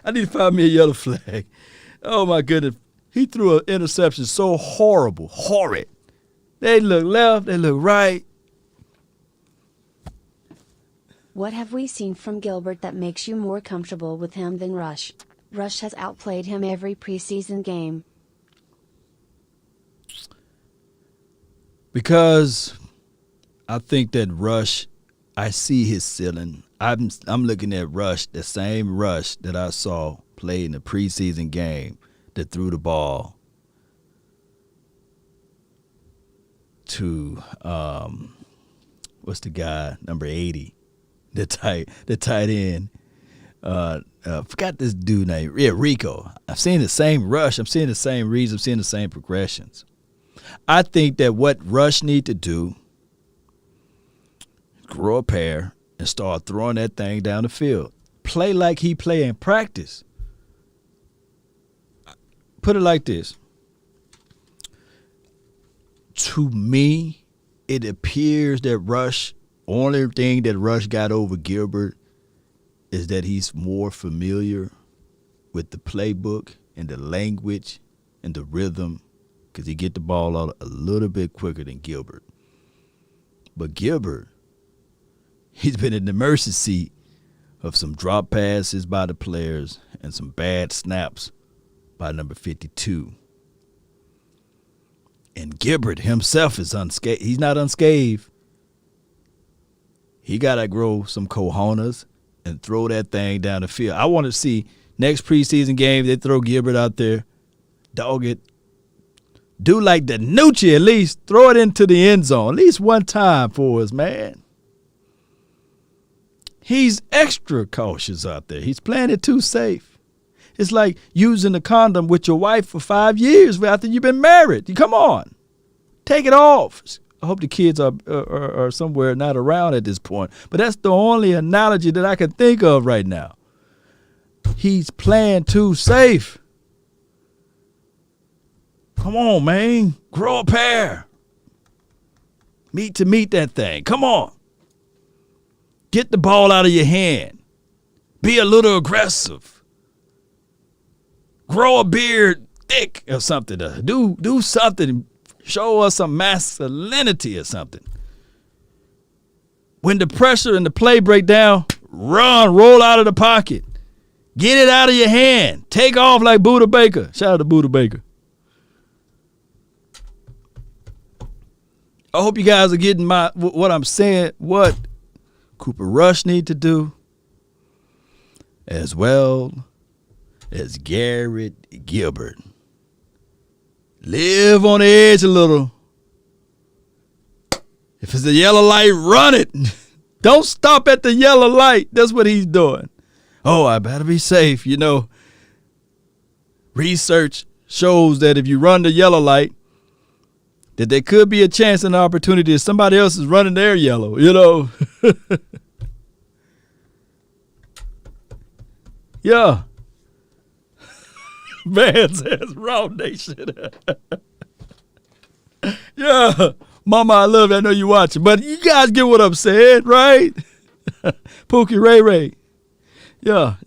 S1: I need to find me a yellow flag. Oh, my goodness. He threw an interception so horrid. They look left, they look right.
S2: What have we seen from Gilbert that makes you more comfortable with him than Rush? Rush has outplayed him every preseason game.
S1: Because I think that Rush, I see his ceiling. I'm looking at Rush, the same Rush that I saw play in the preseason game that threw the ball to what's the guy, number 80, the tight end. Forgot this dude name. Yeah, Rico. I'm seeing the same Rush. I'm seeing the same reads. I'm seeing the same progressions. I think that what Rush need to do, grow a pair and start throwing that thing down the field. Play like he play in practice. Put it like this. To me, it appears that Rush, only thing that Rush got over Gilbert is that he's more familiar with the playbook and the language and the rhythm because he get the ball out a little bit quicker than Gilbert. But Gilbert, he's been in the mercy seat of some drop passes by the players and some bad snaps by number 52. And Gilbert himself is unscathed. He's not unscathed. He got to grow some cojones and throw that thing down the field. I want to see next preseason game, they throw Gilbert out there, dog it. Do like the Nucci at least. Throw it into the end zone at least one time for us, man. He's extra cautious out there. He's playing it too safe. It's like using a condom with your wife for 5 years after you've been married. Come on. Take it off. I hope the kids are somewhere not around at this point. But that's the only analogy that I can think of right now. He's playing too safe. Come on, man. Grow a pair. Meet that thing. Come on. Get the ball out of your hand. Be a little aggressive. Grow a beard thick or something. Do something. Show us some masculinity or something. When the pressure and the play break down, run, roll out of the pocket. Get it out of your hand. Take off like Buda Baker. Shout out to Buda Baker. I hope you guys are getting what I'm saying, what Cooper Rush need to do, as well as Garrett Gilbert. Live on the edge a little. If it's a yellow light, run it. Don't stop at the yellow light. That's what he's doing. Oh, I better be safe. You know, research shows that if you run the yellow light, that there could be a chance and opportunity that somebody else is running their yellow, you know. Yeah. Man says Raw Nation. Yeah. Mama, I love you. I know you watching. But you guys get what I'm saying, right? Pookie Ray Ray. Yeah.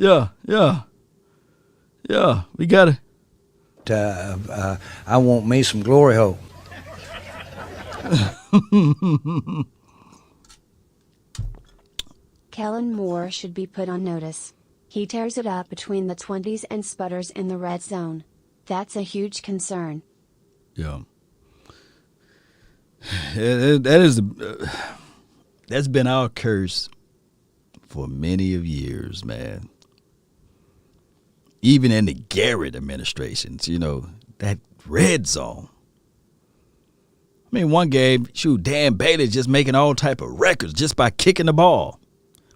S1: We got to.
S4: I want me some glory hole.
S2: Kellen Moore should be put on notice. He tears it up between the 20s and sputters in the red zone. That's a huge concern.
S1: Yeah. That's been our curse for many of years, man. Even in the Garrett administrations, you know, that red zone. I mean, one game, shoot, Dan Bailey just making all type of records just by kicking the ball.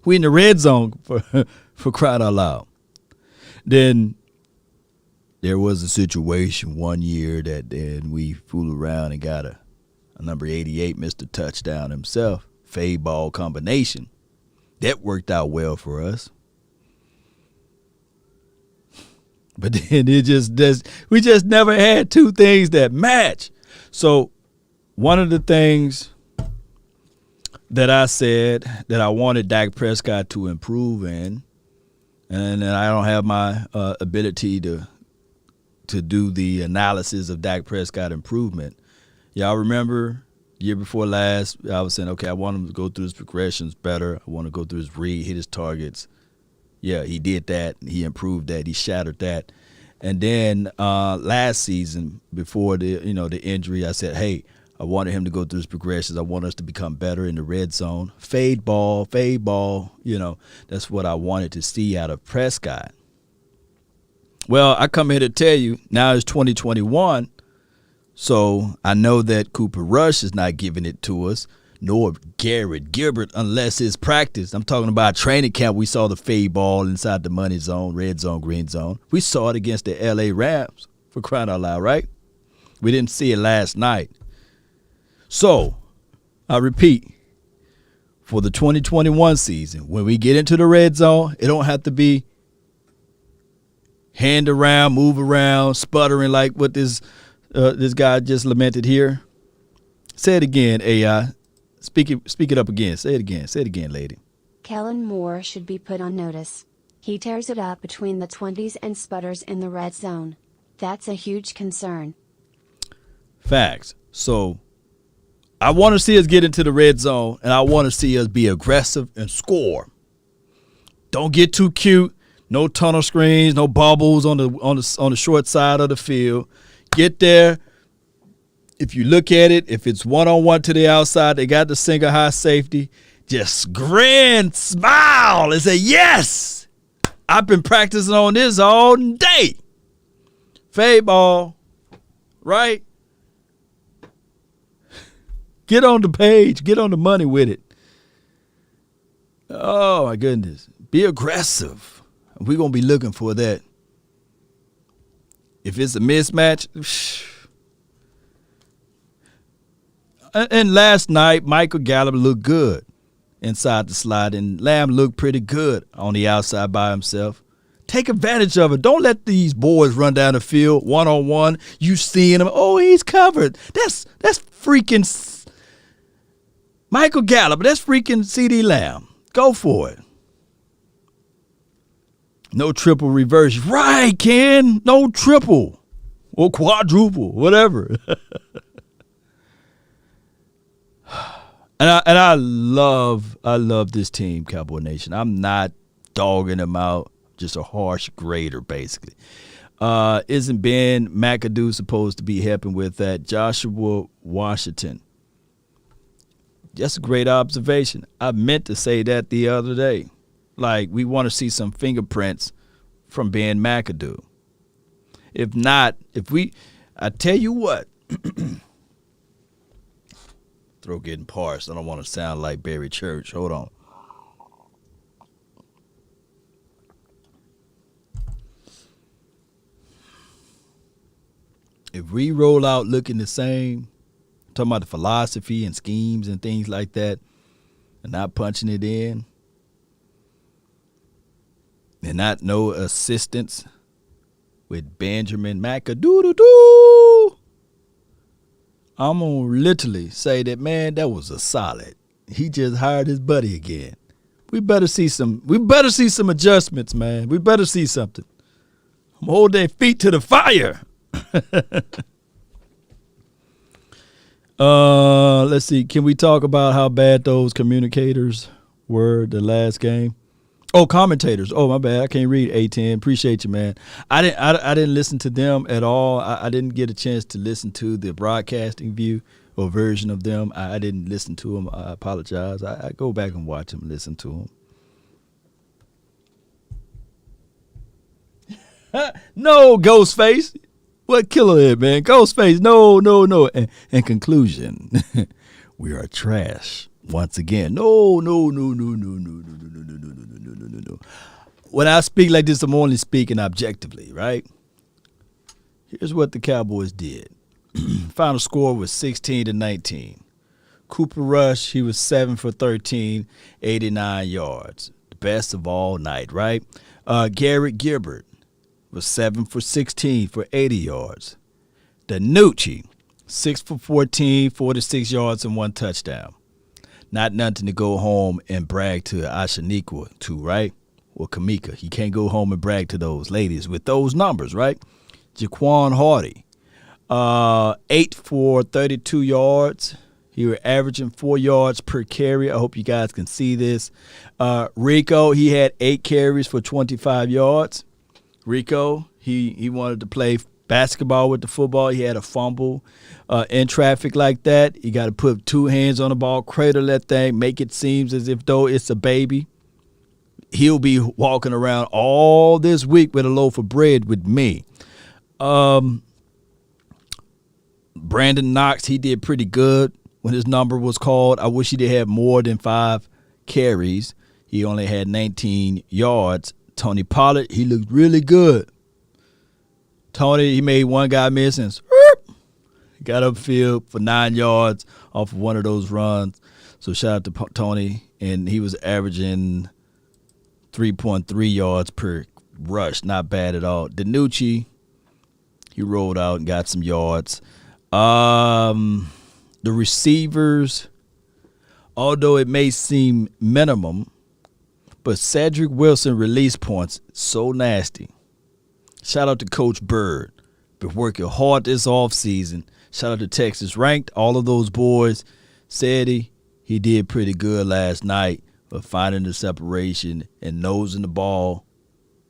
S1: We in the red zone for crying out loud. Then there was a situation one year that then we fooled around and got a number 88 missed a touchdown himself, fade ball combination. That worked out well for us. But then we just never had two things that match. So one of the things that I said that I wanted Dak Prescott to improve in, and I don't have my ability to do the analysis of Dak Prescott improvement. Y'all remember year before last, I was saying, okay, I want him to go through his progressions better. I want to go through his read, hit his targets. Yeah, he did that. He improved that. He shattered that. And then last season, before the injury, I said, hey, I wanted him to go through his progressions. I want us to become better in the red zone. Fade ball. That's what I wanted to see out of Prescott. Well, I come here to tell you, now it's 2021, so I know that Cooper Rush is not giving it to us, nor Garrett Gilbert, unless it's practice. I'm talking about training camp. We saw the fade ball inside the money zone, red zone, green zone. We saw it against the L.A. Rams, for crying out loud, right? We didn't see it last night. So, I repeat, for the 2021 season, when we get into the red zone, it don't have to be hand around, move around, sputtering like what this guy just lamented here. Say it again, AI. Speak it up again. Say it again. Say it again, lady.
S2: Kellen Moore should be put on notice. He tears it up between the 20s and sputters in the red zone. That's a huge concern.
S1: Facts. So I want to see us get into the red zone, and I want to see us be aggressive and score. Don't get too cute. No tunnel screens, no bubbles on the short side of the field. Get there. If you look at it, if it's one-on-one to the outside, they got the single high safety. Just grin, smile, and say, yes, I've been practicing on this all day. Fade ball, right? Get on the page. Get on the money with it. Oh, my goodness. Be aggressive. We're going to be looking for that. If it's a mismatch. And last night, Michael Gallup looked good inside the slot, and Lamb looked pretty good on the outside by himself. Take advantage of it. Don't let these boys run down the field one-on-one. You seeing him. Oh, he's covered. That's freaking Michael Gallup. That's freaking CeeDee Lamb. Go for it. No triple reverse. Right, Ken. No triple. Or quadruple. Whatever. And I love this team, Cowboy Nation. I'm not dogging them out. Just a harsh grader, basically. Isn't Ben McAdoo supposed to be helping with that? Joshua Washington. That's a great observation. I meant to say that the other day. Like, we want to see some fingerprints from Ben McAdoo. If not, I tell you what. Throat getting parched. I don't want to sound like Barry Church. Hold on. If we roll out looking the same, talking about the philosophy and schemes and things like that, and not punching it in, and not no assistance with Benjamin McAdoo, I'm going to literally say that, man, that was a solid. He just hired his buddy again. We better see some adjustments, man. We better see something. I'm holding their feet to the fire. Let's see. Can we talk about how bad those communicators were the last game? Oh, commentators. Oh, my bad. I can't read A10. Appreciate you, man. I didn't listen to them at all. I didn't get a chance to listen to the broadcasting view or version of them. I didn't listen to them. I apologize. I go back and watch them, listen to them. No, Ghostface. What killer is, man? Ghostface. No. In conclusion, we are trash once again. No. When I speak like this, I'm only speaking objectively, right? Here's what the Cowboys did. Final score was 16-19. Cooper Rush, he was 7 for 13, 89 yards. The best of all night, right? Garrett Gilbert was 7 for 16 for 80 yards. Danucci, 6 for 14, 46 yards and 1 touchdown. Not nothing to go home and brag to Ashaniqua to, right? Or Kamika. He can't go home and brag to those ladies with those numbers, right? Jaquan Hardy, 8 for 32 yards. He was averaging 4 yards per carry. I hope you guys can see this. Rico, he had 8 carries for 25 yards. Rico, he wanted to play basketball with the football. He had a fumble in traffic like that. You got to put two hands on the ball, cradle that thing, make it seem as if though it's a baby. He'll be walking around all this week with a loaf of bread with me. Brandon Knox, he did pretty good when his number was called. I wish he did have more than 5 carries. He only had 19 yards. Tony Pollard, he looked really good. Tony, he made one guy miss and got upfield for 9 yards off of one of those runs. So shout out to Tony, and he was averaging 3.3 yards per rush. Not bad at all. DiNucci, he rolled out and got some yards. The receivers, although it may seem minimum, but Cedric Wilson release points so nasty. Shout out to Coach Bird. Been working hard this offseason. Shout out to Texas. Ranked all of those boys. Said he did pretty good last night of finding the separation and nosing the ball,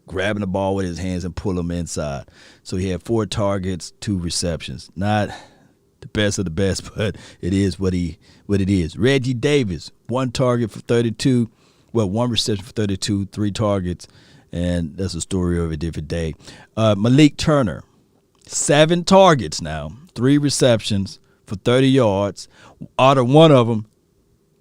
S1: grabbing the ball with his hands and pull him inside. So he had 4 targets, 2 receptions. Not the best of the best, but it is what it is. Reggie Davis, 1 target for 32. Well, 1 reception for 32, 3 targets, and that's a story of a different day. Malik Turner, 7 targets now, 3 receptions for 30 yards. Out of one of them,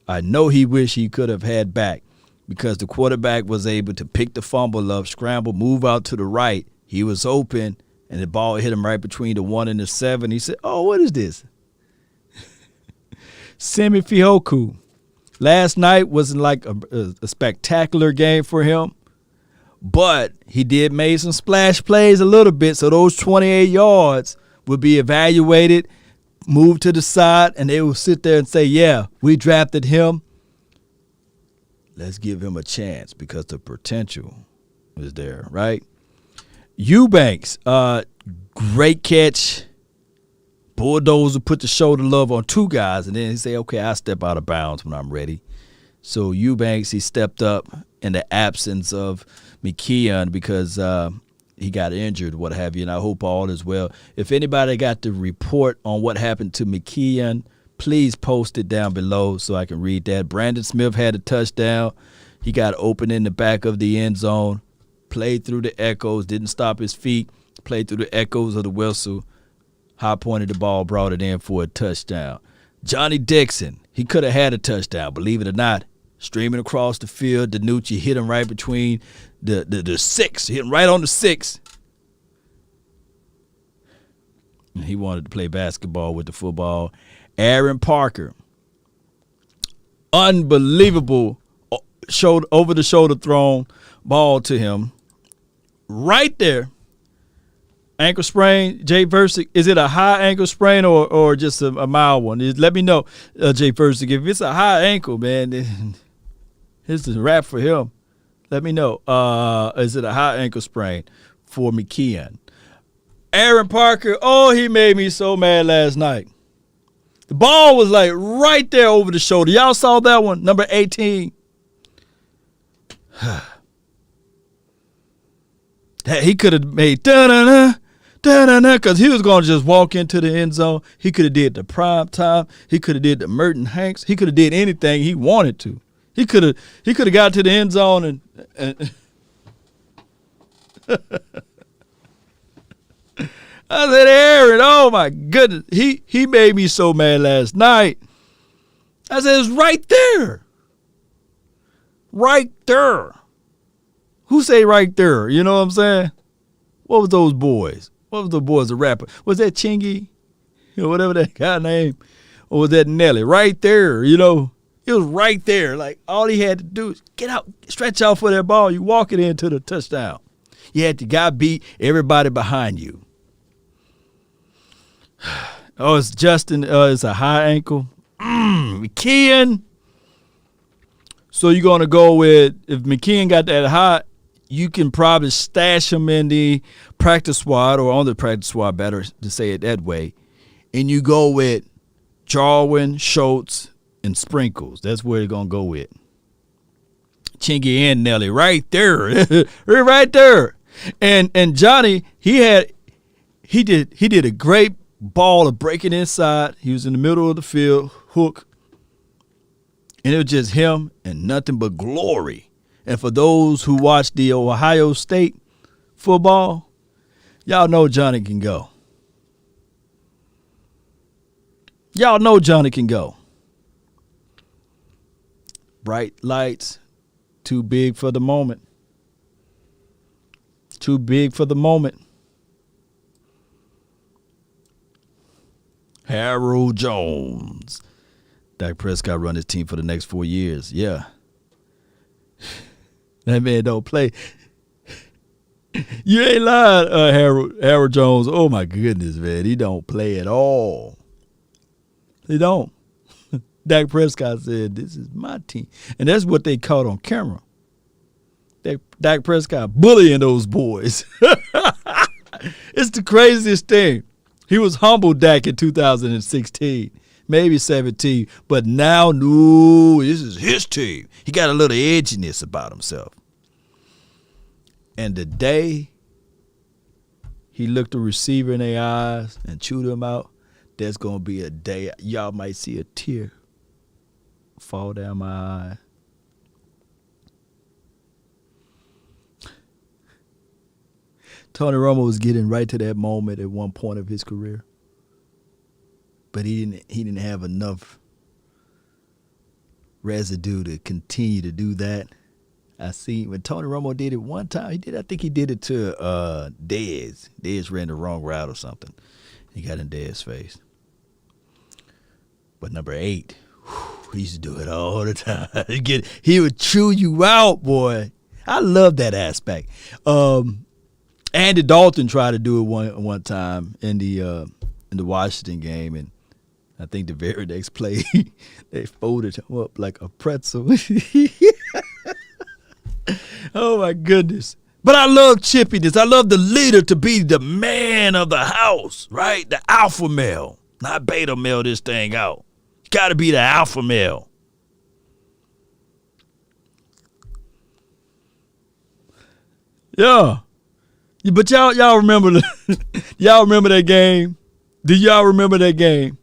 S1: I know he wished he could have had back because the quarterback was able to pick the fumble up, scramble, move out to the right. He was open, and the ball hit him right between the 1 and the 7. He said, oh, what is this? Semi Fioku. Last night wasn't like a spectacular game for him, but he did make some splash plays a little bit, so those 28 yards would be evaluated, moved to the side, and they will sit there and say, yeah, we drafted him. Let's give him a chance because the potential is there, right? Eubanks, great catch. Bulldozer put the shoulder love on 2 guys, and then he say, okay, I'll step out of bounds when I'm ready. So Eubanks, he stepped up in the absence of McKeon because he got injured, what have you, and I hope all is well. If anybody got the report on what happened to McKeon, please post it down below so I can read that. Brandon Smith had a touchdown. He got open in the back of the end zone, played through the echoes, didn't stop his feet, played through the echoes of the whistle. High-pointed the ball, brought it in for a touchdown. Johnny Dixon, he could have had a touchdown, believe it or not. Streaming across the field, DiNucci hit him right between the 6, hit him right on the 6. And he wanted to play basketball with the football. Aaron Parker, unbelievable over-the-shoulder thrown ball to him. Right there. Ankle sprain, Jay Versick, is it a high ankle sprain or just a mild one? Let me know, Jay Versick. If it's a high ankle, man, this is a wrap for him. Let me know. Is it a high ankle sprain for McKeon? Aaron Parker, oh, he made me so mad last night. The ball was like right there over the shoulder. Y'all saw that one, number 18. He could have made da-da-da, because he was going to just walk into the end zone. He could have did the prime time. He could have did the Merton Hanks. He could have did anything he wanted to. He could have got to the end zone and I said, Aaron, oh my goodness. He made me so mad last night. I said, it's right there. Right there. Who say right there? You know what I'm saying? What was those boys? What was the boys, the rapper? Was that Chingy? You know, whatever that guy name. Or was that Nelly? Right there, you know. It was right there. Like, all he had to do is get out, stretch out for that ball. You walk it into the touchdown. You had the guy beat everybody behind you. Oh, it's Justin. It's a high ankle. McKeon. So you're going to go with, if McKeon got that high, you can probably stash him in the practice squad or on the practice squad, better to say it that way. And you go with Jarwin, Schultz, and Sprinkles. That's where you're going to go with. Chingy and Nelly right there. Right there. And Johnny, he he did a great ball of breaking inside. He was in the middle of the field, hook, and it was just him and nothing but glory. And for those who watch the Ohio State football, y'all know Johnny can go. Y'all know Johnny can go. Bright lights, too big for the moment. Too big for the moment. Harold Jones. Dak Prescott run his team for the next 4 years. Yeah. That man don't play. You ain't lying, Harold Jones. Oh, my goodness, man. He don't play at all. He don't. Dak Prescott said, this is my team. And that's what they caught on camera. Dak Prescott bullying those boys. It's the craziest thing. He was humble, Dak, in 2016, maybe 17. But now, no, this is his team. He got a little edginess about himself. And the day he looked the receiver in their eyes and chewed him out, there's going to be a day y'all might see a tear fall down my eye. Tony Romo was getting right to that moment at one point of his career, but he didn't have enough residue to continue to do that. I see when Tony Romo did it one time, I think he did it to Dez. Dez ran the wrong route or something. He got in Dez's face. But number 8, he used to do it all the time. He would chew you out, boy. I love that aspect. Andy Dalton tried to do it one time in the Washington game, and I think the very next play they folded him up like a pretzel. Oh my goodness! But I love chippiness. I love the leader to be the man of the house, right? The alpha male, not beta male. This thing out. Got to be the alpha male. Yeah. But y'all remember y'all remember that game? Do y'all remember that game?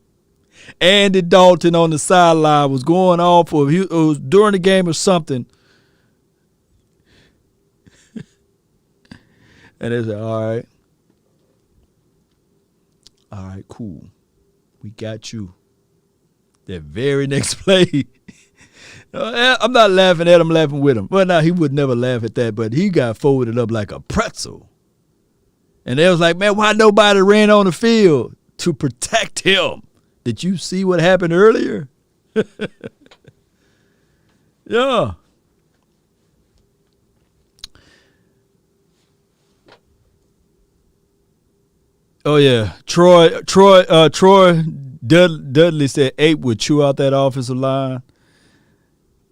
S1: Andy Dalton on the sideline was going off, or it was during the game or something. And they said, all right, cool. We got you. That very next play, I'm not laughing at him, laughing with him. Well, no, he would never laugh at that, but he got folded up like a pretzel. And they was like, man, why nobody ran on the field to protect him? Did you see what happened earlier? Yeah. Oh yeah, Troy Dudley said Ape would chew out that offensive line,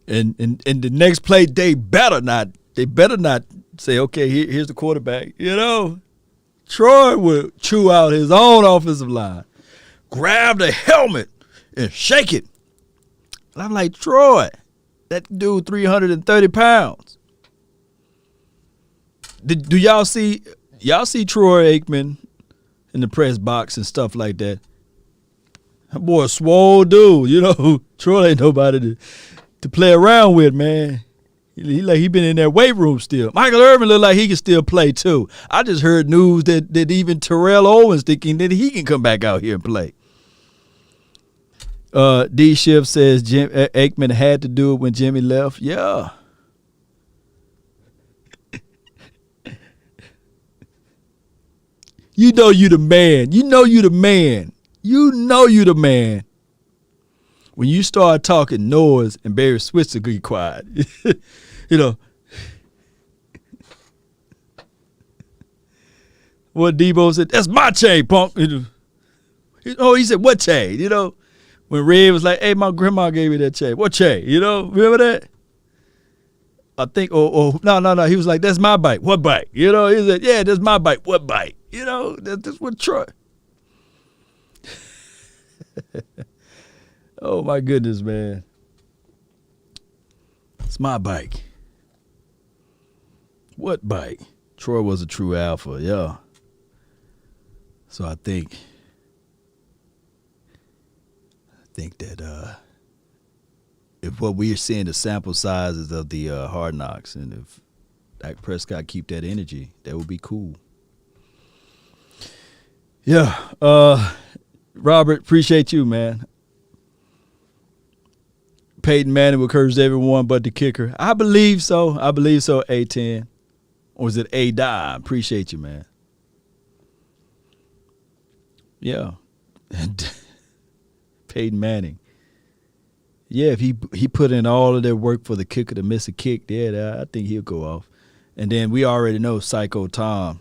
S1: and the next play they better not say, okay, here's the quarterback. You know, Troy would chew out his own offensive line, grab the helmet and shake it. And I'm like, Troy, that dude 330 pounds. Do y'all see Troy Aikman in the press box and stuff like that? That boy a swole dude, you know. Troy ain't nobody to play around with, man. He been in that weight room still. Michael Irvin look like he can still play too. I just heard news that even Terrell Owens thinking that he can come back out here and play. D Shift says Aikman had to do it when Jimmy left. Yeah. You know you the man. You know you the man. You know you the man. When you start talking noise and Barry Switzer get quiet. You know. What Debo said, that's my chain, punk. Oh, he said, what chain? You know, when Red was like, hey, my grandma gave me that chain. What chain? You know, remember that? I think, no. He was like, that's my bike. What bike? You know, he said, yeah, that's my bike. What bike? You know, that's what Troy. Oh, my goodness, man. It's my bike. What bike? Troy was a true alpha, yeah. So I think that if what we are seeing, the sample sizes of the Hard Knocks, and if Dak Prescott keep that energy, that would be cool. Yeah, Robert, appreciate you, man. Peyton Manning will curse everyone but the kicker. I believe so. A10. Or is it A-Dime? Appreciate you, man. Yeah. Peyton Manning. Yeah, if he put in all of their work for the kicker to miss a kick, yeah, I think he'll go off. And then we already know Psycho Tom.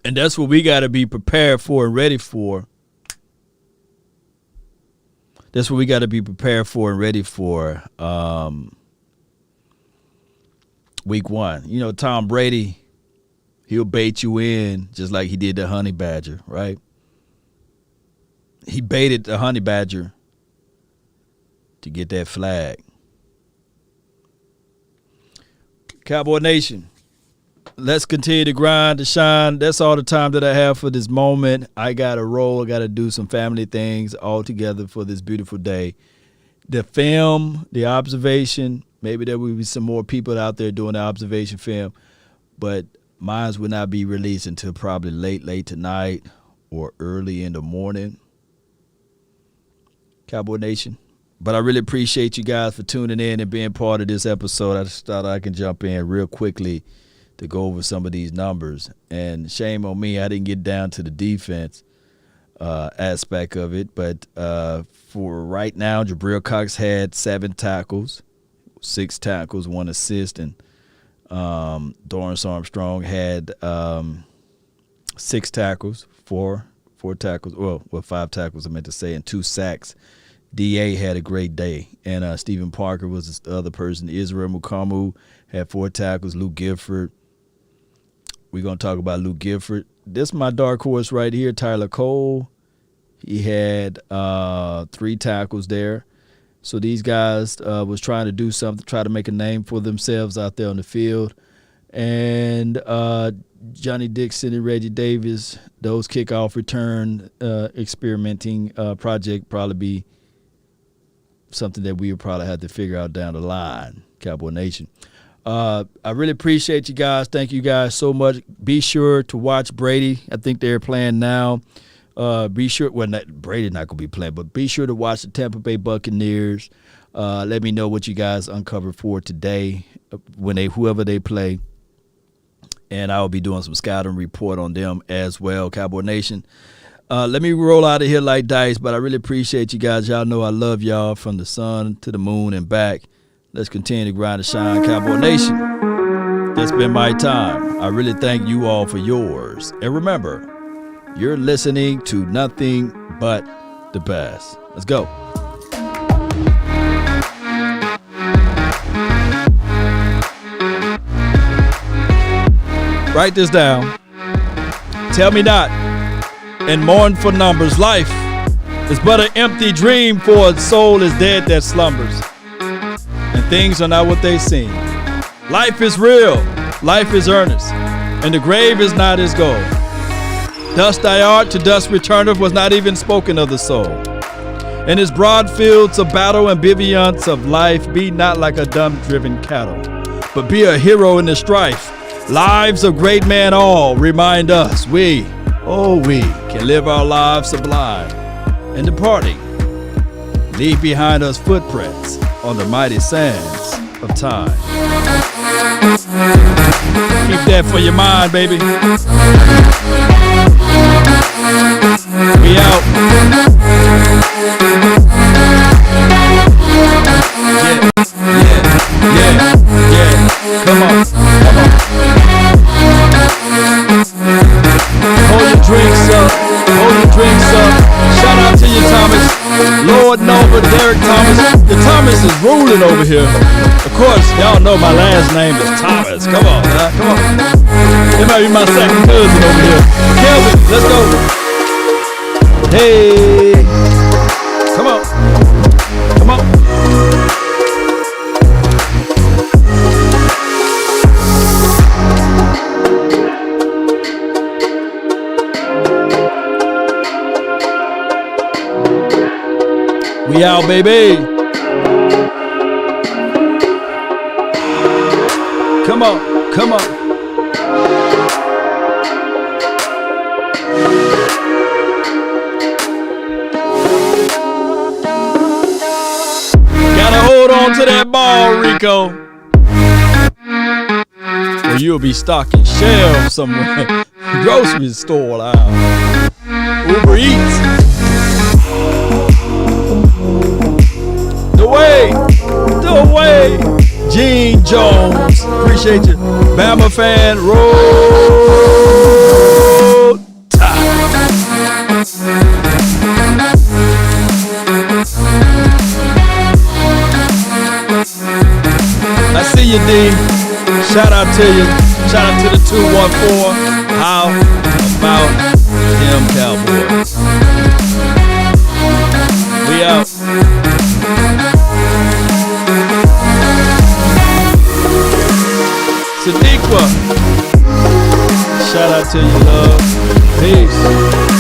S1: And that's what we got to be prepared for and ready for. That's what we got to be prepared for and ready for week one. You know, Tom Brady, he'll bait you in just like he did the Honey Badger, right? He baited the Honey Badger to get that flag. Cowboy Nation, let's continue to grind, to shine. That's all the time that I have for this moment. I got to roll. I got to do some family things all together for this beautiful day. The film, the observation, maybe there will be some more people out there doing the observation film, but mine will not be released until probably late tonight or early in the morning. Cowboy Nation. But I really appreciate you guys for tuning in and being part of this episode. I just thought I can jump in real quickly to go over some of these numbers. And shame on me, I didn't get down to the defense aspect of it. But for right now, Jabril Cox had 7 tackles, 6 tackles, 1 assist. And Dorrance Armstrong had 6 tackles, 4 tackles. Well, 5 tackles, I meant to say, and 2 sacks. D.A. had a great day. And Stephen Parker was the other person. Israel Mukamu had 4 tackles. Luke Gifford. We're going to talk about Luke Gifford. This is my dark horse right here, Tyler Cole. He had 3 tackles there. So these guys was trying to do something, try to make a name for themselves out there on the field. And Johnny Dixon and Reggie Davis, those kickoff return experimenting project probably be something that we would probably have to figure out down the line, Cowboy Nation. I really appreciate you guys. Thank you guys so much. Be sure to watch Brady. I think they're playing now. Be sure, Brady's not going to be playing, but be sure to watch the Tampa Bay Buccaneers. Let me know what you guys uncovered for today whoever they play. And I'll be doing some scouting report on them as well, Cowboy Nation. Let me roll out of here like dice, but I really appreciate you guys. Y'all know I love y'all from the sun to the moon and back. Let's continue to grind and shine, Cowboy Nation. That's been my time. I really thank you all for yours. And remember, you're listening to nothing but the best. Let's go. Write this down. Tell me not, and mourn for numbers. Life is but an empty dream, for a soul is dead that slumbers, and things are not what they seem. Life is real, life is earnest, and the grave is not his goal. Dust thy art, to dust returneth, was not even spoken of the soul. In his broad fields of battle, ambivalence of life, be not like a dumb-driven cattle, but be a hero in the strife. Lives of great men all remind us we can live our lives sublime, and departing, leave behind us footprints on the mighty sands of time. Keep that for your mind, baby. We out. Yeah. Come on. Hold your drinks up. Shout out to you, Thomas. Lord Nova, Derek Thomas. The Thomas is ruling over here. Of course, y'all know my last name is Thomas. Come on, man. Come on. That might be my second cousin over here. Kelvin, let's go. Hey. Come on. We out, baby. Come on, come on. Gotta hold on to that ball, Rico. Or you'll be stocking shelves somewhere. Grocery store out. Uber Eats. The way. Gene Jones. Appreciate you. Bama fan. Roll Tide. I see you, D. Shout out to you. Shout out to the 214. How about them Cowboys? We out. Sadiqa. Shout out to you, love. Peace.